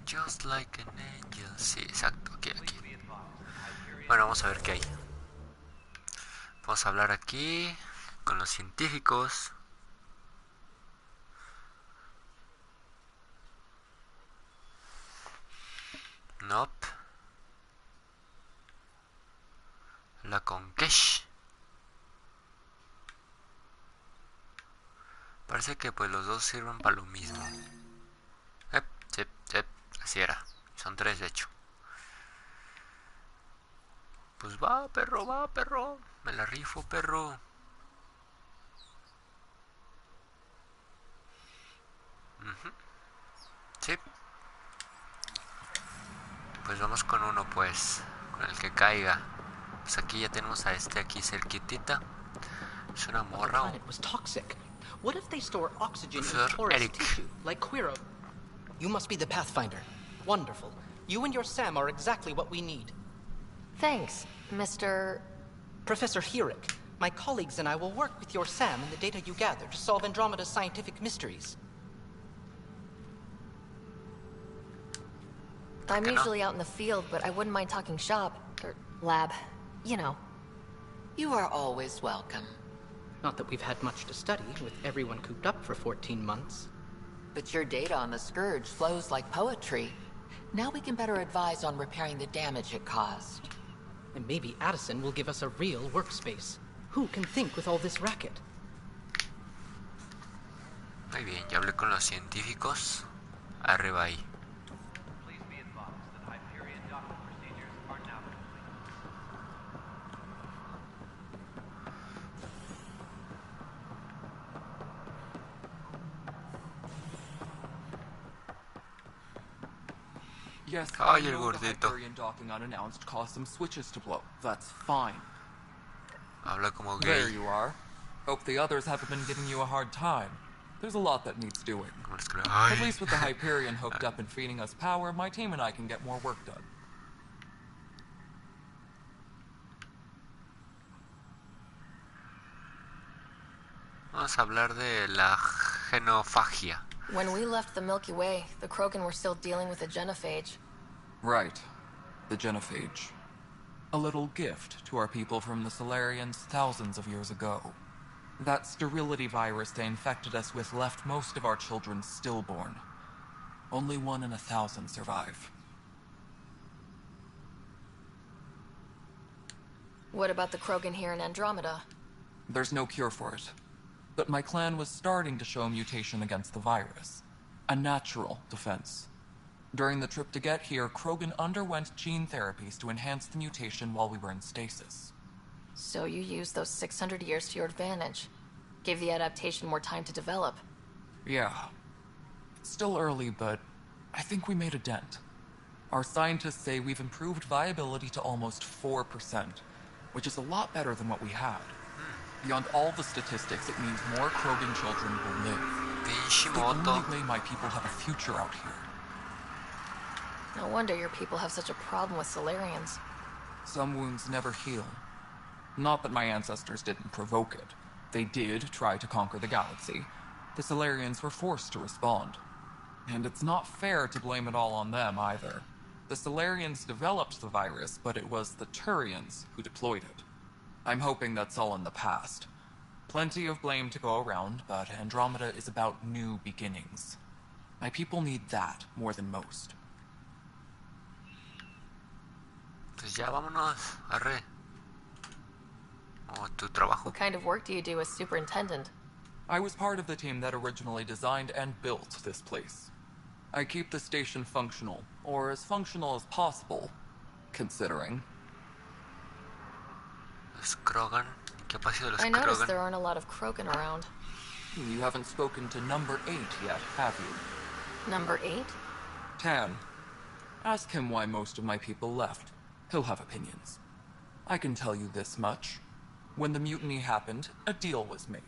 A: Just like an angel. Sí, exacto, aquí. Bueno, vamos a ver qué hay. Vamos a hablar aquí con los científicos. Nope. La Conquesh. Parece que pues los dos sirven para lo mismo. Así era. Son 3 de hecho. Pues va, perro, va, perro. Me la rifo, perro. Sí. Pues vamos con uno, pues. Con el que caiga. Pues aquí ya tenemos a este aquí cerquitita. Es una morra.
M: The planet was toxic. What if they store oxygen
A: Sir
M: in porous
A: Eric.
M: tissue, like Quiro? You must be the Pathfinder. Wonderful. You and your Sam are exactly what we need.
D: Thanks, Mr.
M: Professor Herrick. My colleagues and I will work with your Sam and the data you gather to solve Andromeda's scientific mysteries.
D: I'm usually out in the field, but I wouldn't mind talking shop. Or lab. You know.
F: You are always welcome.
M: Not that we've had much to study, with everyone cooped up for 14 months.
F: But your data on the Scourge flows like poetry. Now we can better advise on repairing the damage it caused.
M: And maybe Addison will give us a real workspace. Who can think with all this racket?
A: Muy bien, ya hablé con los científicos. Arriba ahí.
L: Yes,
A: Ay,
L: I
A: el
L: know the
A: gordito.
L: Hyperion docking unannounced caused some switches to blow. That's fine.
A: Habla como gay.
L: There you are. Hope the others haven't been giving you a hard time. There's a lot that needs doing. At least with the Hyperion hooked up and feeding us power, my team and I can get more work done.
A: Vamos a hablar de la genofagia.
D: When we left the Milky Way, the Krogan were still dealing with the genophage.
L: Right. The genophage. A little gift to our people from the Solarians thousands of years ago. That sterility virus they infected us with left most of our children stillborn. Only 1 in 1,000 survive.
D: What about the Krogan here in Andromeda?
L: There's no cure for it. But my clan was starting to show mutation against the virus. A natural defense. During the trip to get here, Krogan underwent gene therapies to enhance the mutation while we were in stasis.
D: So you used those 600 years to your advantage. Gave the adaptation more time to develop.
L: Yeah. It's still early, but I think we made a dent. Our scientists say we've improved viability to almost 4%, which is a lot better than what we had. Beyond all the statistics, it means more Krogan children will live. It's the only way my people have a future out here.
D: No wonder your people have such a problem with Solarians.
L: Some wounds never heal. Not that my ancestors didn't provoke it. They did try to conquer the galaxy. The Solarians were forced to respond. And it's not fair to blame it all on them, either. The Solarians developed the virus, but it was the Turians who deployed it. I'm hoping that's all in the past. Plenty of blame to go around, but Andromeda is about new beginnings. My people need that more than most.
A: Pues ya vámonos, arre. O tu trabajo.
D: What kind of work do you do as superintendent?
L: I was part of the team that originally designed and built this place. I keep the station functional, or as functional as possible, considering.
A: Los Krogan. ¿Qué ha pasado de los
D: I noticed
A: Krogan?
D: there aren't a lot of Krogan around.
L: You haven't spoken to number 8 yet, have you?
D: Number 8?
L: Tan. Ask him why most of my people left. He'll have opinions. I can tell you this much. When the mutiny happened, a deal was made.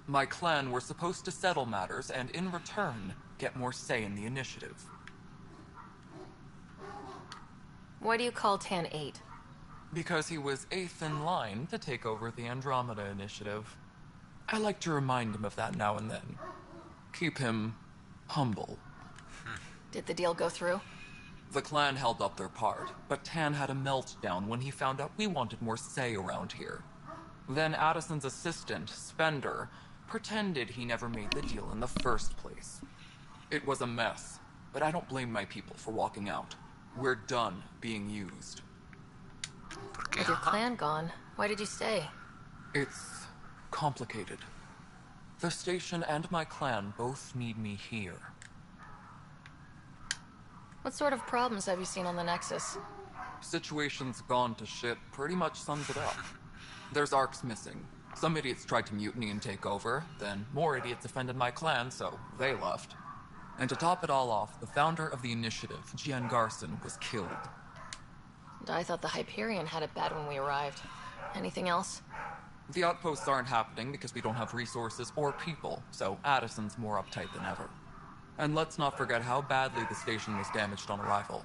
L: My clan were supposed to settle matters and, in return, get more say in the initiative.
D: Why do you call Tan 8?
L: Because he was 8th in line to take over the Andromeda initiative. I like to remind him of that now and then. Keep him humble.
D: Did the deal go through?
L: The clan held up their part, but Tan had a meltdown when he found out we wanted more say around here. Then Addison's assistant, Spender, pretended he never made the deal in the first place. It was a mess, but I don't blame my people for walking out. We're done being used.
D: With your clan gone, why did you stay?
L: It's complicated. The station and my clan both need me here.
D: What sort of problems have you seen on the Nexus?
L: Situation's gone to shit pretty much sums it up. There's arcs missing. Some idiots tried to mutiny and take over, then more idiots offended my clan, so they left. And to top it all off, the founder of the initiative, Gian Garson, was killed.
D: And I thought the Hyperion had it bad when we arrived. Anything else?
L: The outposts aren't happening because we don't have resources or people, so Addison's more uptight than ever. And let's not forget how badly the station was damaged on arrival.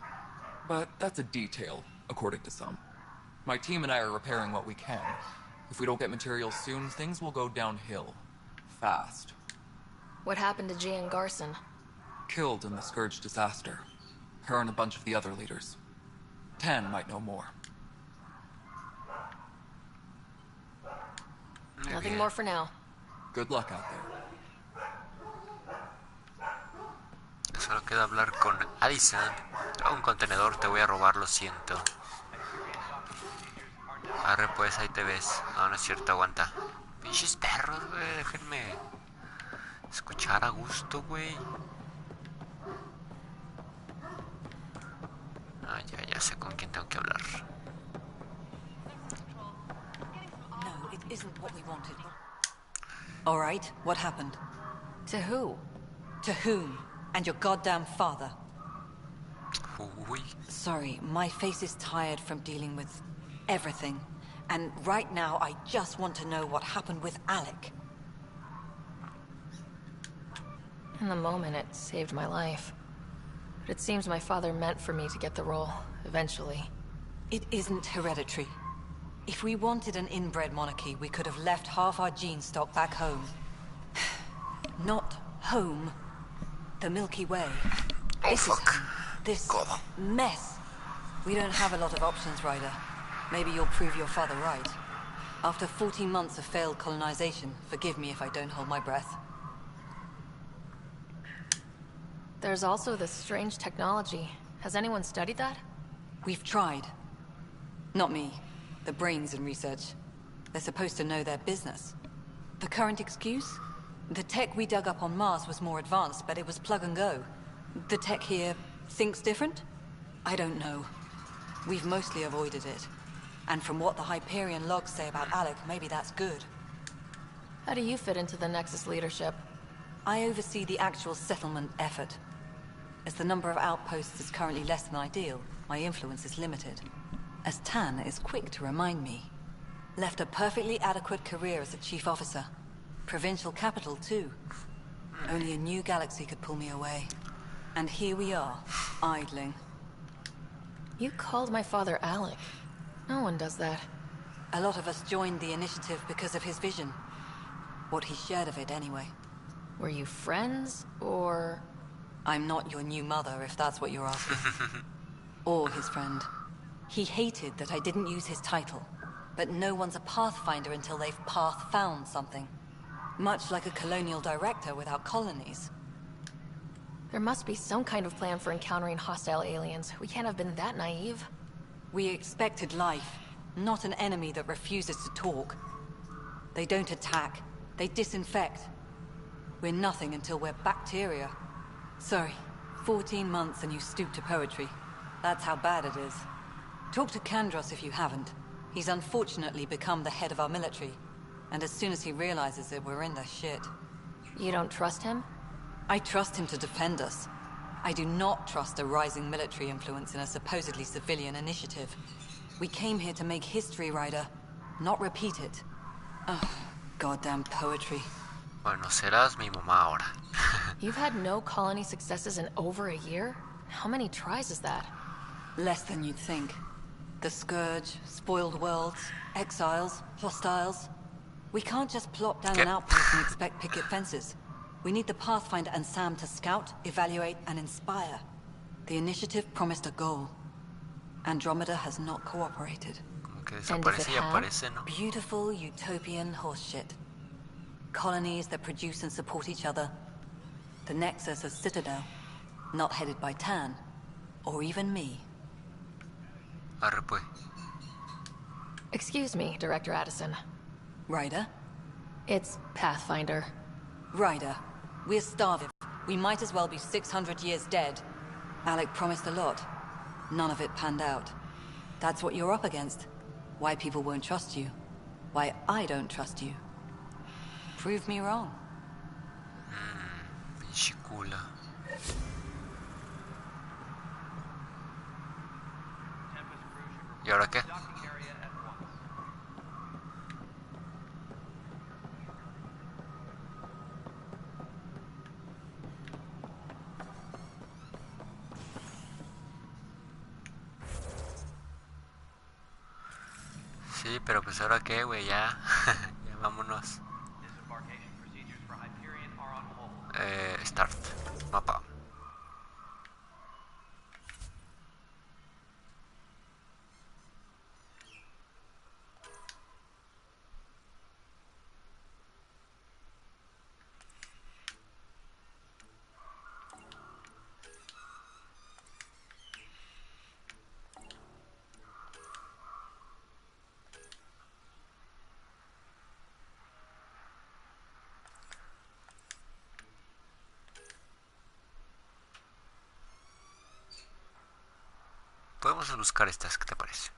L: But that's a detail, according to some. My team and I are repairing what we can. If we don't get materials soon, things will go downhill. Fast.
D: What happened to Gian Garson?
L: Killed in the Scourge disaster. Her and a bunch of the other leaders. Tan might know more.
D: Nothing more for now.
L: Good luck out there.
A: Solo queda hablar con Addison. Un contenedor, te voy a robar, lo siento. Arre pues, ahí te ves. No, no es cierto, aguanta. Pinches perros, güey, déjenme escuchar a gusto, güey. Ah, ya sé con quién tengo que hablar.
I: No, it isn't what we wanted. All right, what happened?
D: To who?
I: To whom? And your goddamn father.
A: Uy.
I: Sorry, my face is tired from dealing with everything. And right now, I just want to know what happened with Alec.
D: In the moment, it saved my life. But it seems my father meant for me to get the role, eventually.
I: It isn't hereditary. If we wanted an inbred monarchy, we could have left half our gene stock back home. Not home. The Milky Way. This mess. We don't have a lot of options, Ryder. Maybe you'll prove your father right. After 14 months of failed colonization, forgive me if I don't hold my breath.
D: There's also this strange technology. Has anyone studied that?
I: We've tried. Not me. The brains in research. They're supposed to know their business. The current excuse? The tech we dug up on Mars was more advanced, but it was plug and go. The tech here thinks different? I don't know. We've mostly avoided it. And from what the Hyperion logs say about Alec, maybe that's good.
D: How do you fit into the Nexus leadership?
I: I oversee the actual settlement effort. As the number of outposts is currently less than ideal, my influence is limited. As Tan is quick to remind me. Left a perfectly adequate career as a chief officer. Provincial capital, too. Only a new galaxy could pull me away. And here we are, idling.
D: You called my father Alec. No one does that.
I: A lot of us joined the initiative because of his vision. What he shared of it, anyway.
D: Were you friends, or...?
I: I'm not your new mother, if that's what you're asking. Or his friend. He hated that I didn't use his title. But no one's a pathfinder until they've path-found something. Much like a colonial director without colonies.
D: There must be some kind of plan for encountering hostile aliens. We can't have been that naive.
I: We expected life. not an enemy that refuses to talk. They don't attack. They disinfect. We're nothing until we're bacteria. Sorry, 14 months and you stoop to poetry. That's how bad it is. Talk to Kandros if you haven't. He's unfortunately become the head of our military. And as soon as he realizes it, we're in the shit.
D: You don't trust him?
I: I trust him to defend us. I do not trust a rising military influence in a supposedly civilian initiative. We came here to make history, Ryder, not repeat it. Ugh, goddamn poetry.
A: Bueno, serás mi mamá ahora.
D: You've had no colony successes in over a year? How many tries is that?
I: Less than you'd think. The Scourge, spoiled worlds, exiles, hostiles. We can't just plop down an outpost and expect picket fences. We need the Pathfinder and Sam to scout, evaluate, and inspire. The initiative promised a goal. Andromeda has not cooperated.
A: And if it had?
I: Beautiful utopian horseshit. Colonies that produce and support each other. The Nexus a citadel, not headed by Tan, or even me.
A: Arre pues.
D: Excuse me, Director Addison.
I: Ryder?
D: It's Pathfinder.
I: Ryder, we're starving. We might as well be 600 years dead. Alec promised a lot. None of it panned out. That's what you're up against. Why people won't trust you. Why I don't trust you. Prove me wrong.
A: Pinche cula. ¿Y ahora qué? Sí, pero pues ahora qué, güey, ya. Ya vámonos. Start. Mapa. Podemos buscar estas, ¿qué te parece?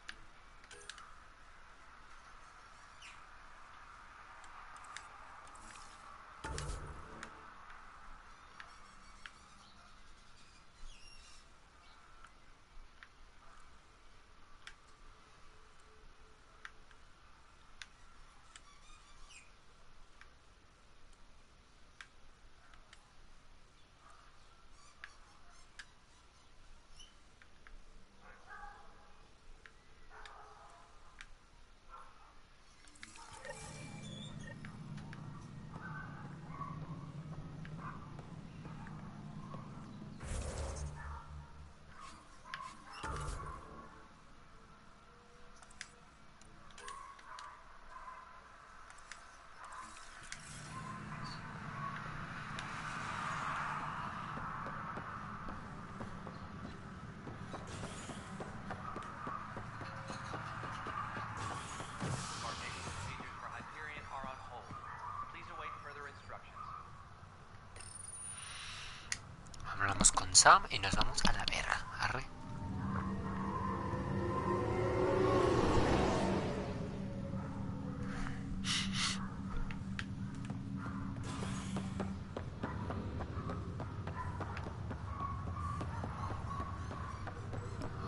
A: Hablamos con Sam y nos vamos a la verga. Arre.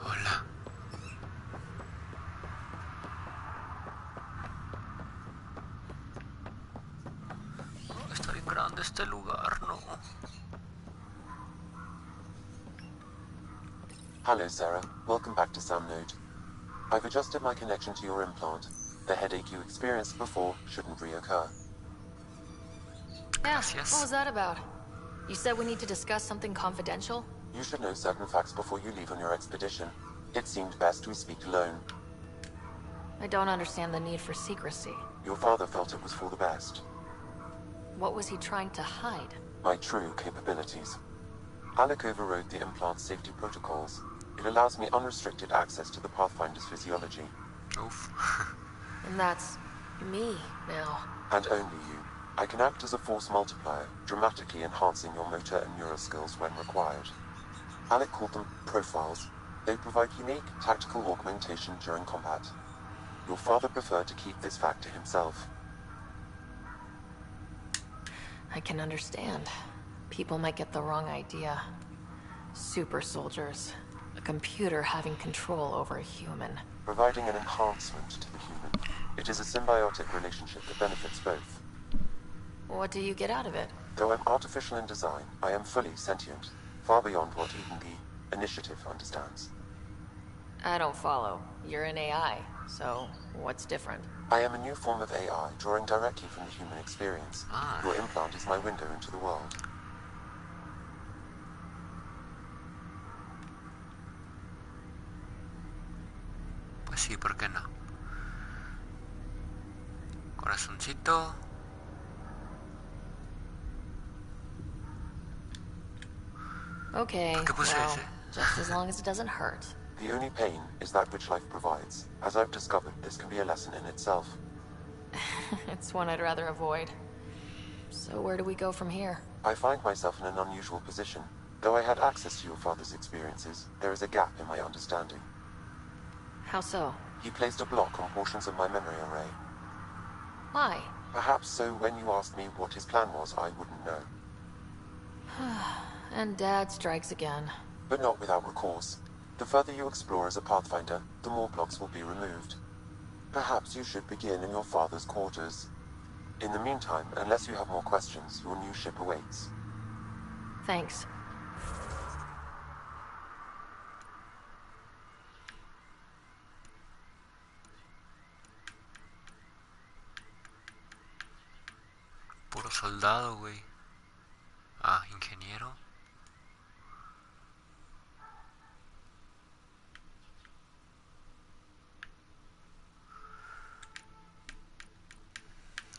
A: Hola. Oh, está bien grande este lugar, ¿no?
U: Hello, Sarah. Welcome back to Sam Node. I've adjusted my connection to your implant. The headache you experienced before shouldn't reoccur.
D: Yeah, what was that about? You said we need to discuss something confidential?
U: You should know certain facts before you leave on your expedition. It seemed best we speak alone.
D: I don't understand the need for secrecy.
U: Your father felt it was for the best.
D: What was he trying to hide?
U: My true capabilities. Alec overrode the implant's safety protocols. It allows me unrestricted access to the Pathfinder's physiology.
A: Oof.
D: And that's me now.
U: And only you. I can act as a force multiplier, dramatically enhancing your motor and neural skills when required. Alec called them profiles. They provide unique tactical augmentation during combat. Your father preferred to keep this fact to himself.
D: I can understand. People might get the wrong idea. Super soldiers. A computer having control over a human.
U: Providing an enhancement to the human. It is a symbiotic relationship that benefits both.
D: What do you get out of it?
U: Though I'm artificial in design, I am fully sentient, far beyond what even the Initiative understands.
D: I don't follow. You're an AI, so what's different?
U: I am a new form of AI, drawing directly from the human experience. Your implant is my window into the world.
A: Pues sí, ¿por qué no? Corazoncito.
D: Okay, well, just as long as it doesn't hurt.
U: The only pain is that which life provides. As I've discovered, this can be a lesson in itself.
D: It's one I'd rather avoid. So where do we go from here?
U: I find myself in an unusual position. Though I had access to your father's experiences, there is a gap in my understanding.
D: How so?
U: He placed a block on portions of my memory array.
D: Why?
U: Perhaps so when you asked me what his plan was, I wouldn't know.
D: And Dad strikes again.
U: But not without recourse. The further you explore as a Pathfinder, the more blocks will be removed. Perhaps you should begin in your father's quarters. In the meantime, unless you have more questions, your new ship awaits.
D: Thanks.
A: Puro soldado, güey. Ah, ingeniero.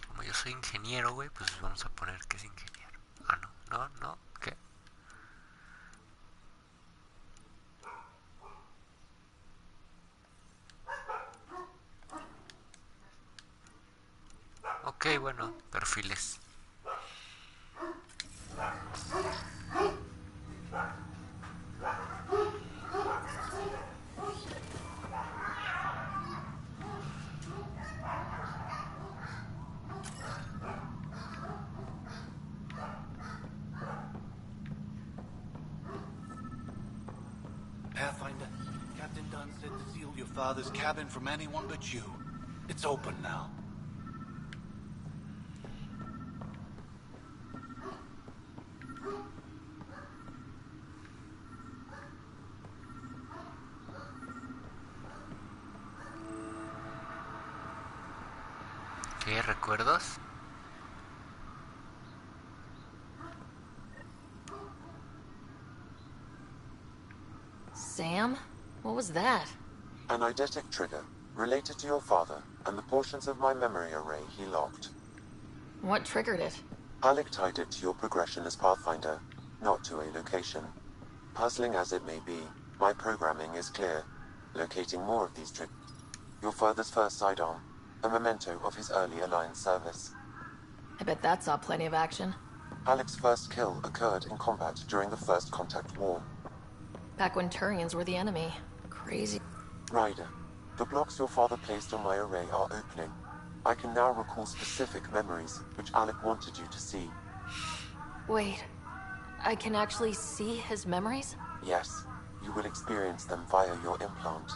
A: Como yo soy ingeniero, güey, pues vamos a poner que es ingeniero. Ah, no, ¿qué? Ok, bueno, perfiles.
S: Pathfinder, Captain Dunn said to seal your father's cabin from anyone but you. It's open now.
A: ¿Qué recuerdos?
D: Sam? What was that?
U: An eidetic trigger, related to your father, and the portions of my memory array he locked.
D: What triggered it?
U: Alec tied it to your progression as Pathfinder, not to a location. Puzzling as it may be, my programming is clear, locating more of these triggers. Your father's first sidearm, a memento of his early Alliance service.
D: I bet that saw plenty of action.
U: Alec's first kill occurred in combat during the First Contact War.
D: Back when Turians were the enemy. Crazy.
U: Ryder, the blocks your father placed on my array are opening. I can now recall specific memories, which Alec wanted you to see.
D: Wait, I can actually see his memories?
U: Yes, you will experience them via your implant.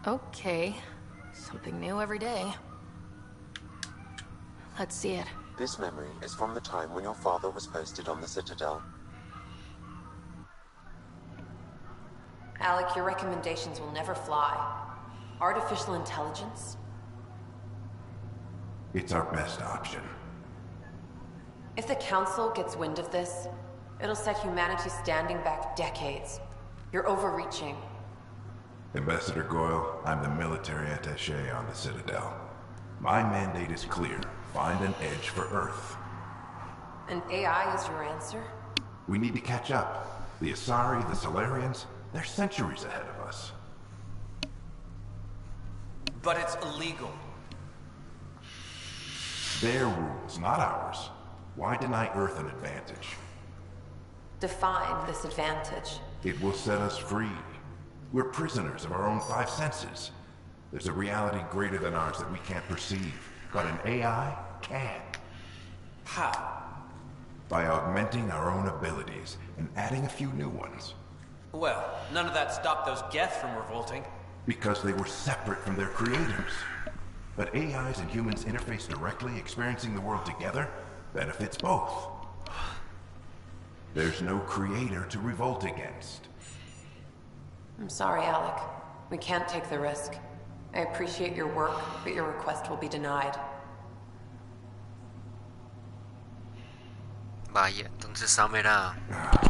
D: Okay, something new every day. Let's see it.
U: This memory is from the time when your father was posted on the Citadel.
J: Alec, your recommendations will never fly. Artificial intelligence?
N: It's our best option.
J: If the Council gets wind of this, it'll set humanity standing back decades. You're overreaching.
N: Ambassador Goyle, I'm the military attaché on the Citadel. My mandate is clear. Find an edge for Earth.
J: And AI is your answer?
N: We need to catch up. The Asari, the Solarians, they're centuries ahead of us.
V: But it's illegal.
N: Their rules, not ours. Why deny Earth an advantage?
J: Define this advantage.
N: It will set us free. We're prisoners of our own five senses. There's a reality greater than ours that we can't perceive, but an AI can.
V: How?
N: By augmenting our own abilities and adding a few new ones.
V: Well, none of that stopped those Geth from revolting.
N: Because they were separate from their creators. But AIs and humans interface directly, experiencing the world together, benefits both. There's no creator to revolt against.
J: I'm sorry, Alec. We can't take the risk. I appreciate your work, but your request will be denied.
A: Vaya, entonces Sam era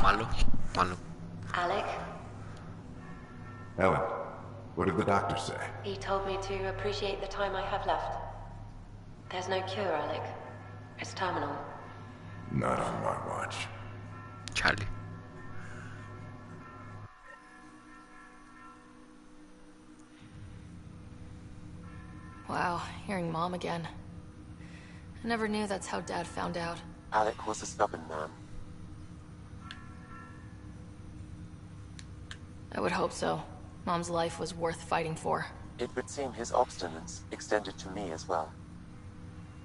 A: malo, malo.
P: Alec,
N: Ellen, what did the doctor say?
P: he told me to appreciate the time I have left. There's no cure, Alec. It's terminal.
N: Not on my watch.
A: Charlie.
D: Wow, hearing Mom again. I never knew that's how Dad found out.
U: Alec was a stubborn man.
D: I would hope so. Mom's life was worth fighting for.
U: It would seem his obstinance extended to me as well.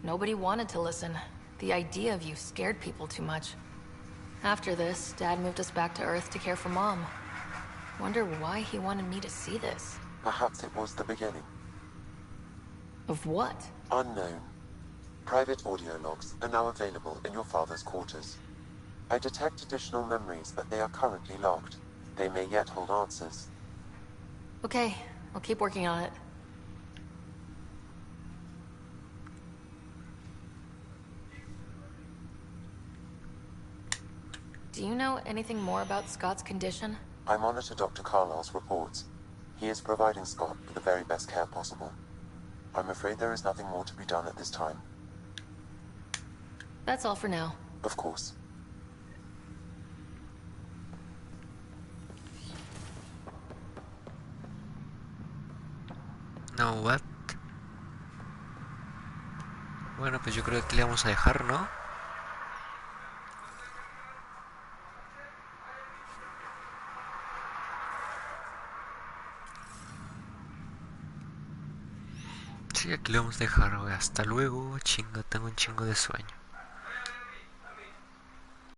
D: Nobody wanted to listen. The idea of you scared people too much. After this, Dad moved us back to Earth to care for Mom. Wonder why he wanted me to see this.
U: Perhaps it was the beginning.
D: Of what?
U: Unknown. Private audio logs are now available in your father's quarters. I detect additional memories, but they are currently logged. They may yet hold answers.
D: Okay, I'll keep working on it. Do you know anything more about Scott's condition?
U: I monitor Dr. Carlisle's reports. He is providing Scott with the very best care possible. I'm afraid there is nothing more to be done at this time.
D: That's all for now.
U: Of course.
A: No, what? Bueno, pues yo creo que aquí le vamos a dejar, ¿no? Sí, aquí le vamos a dejar, güey. Hasta luego, chinga, tengo un chingo de sueño.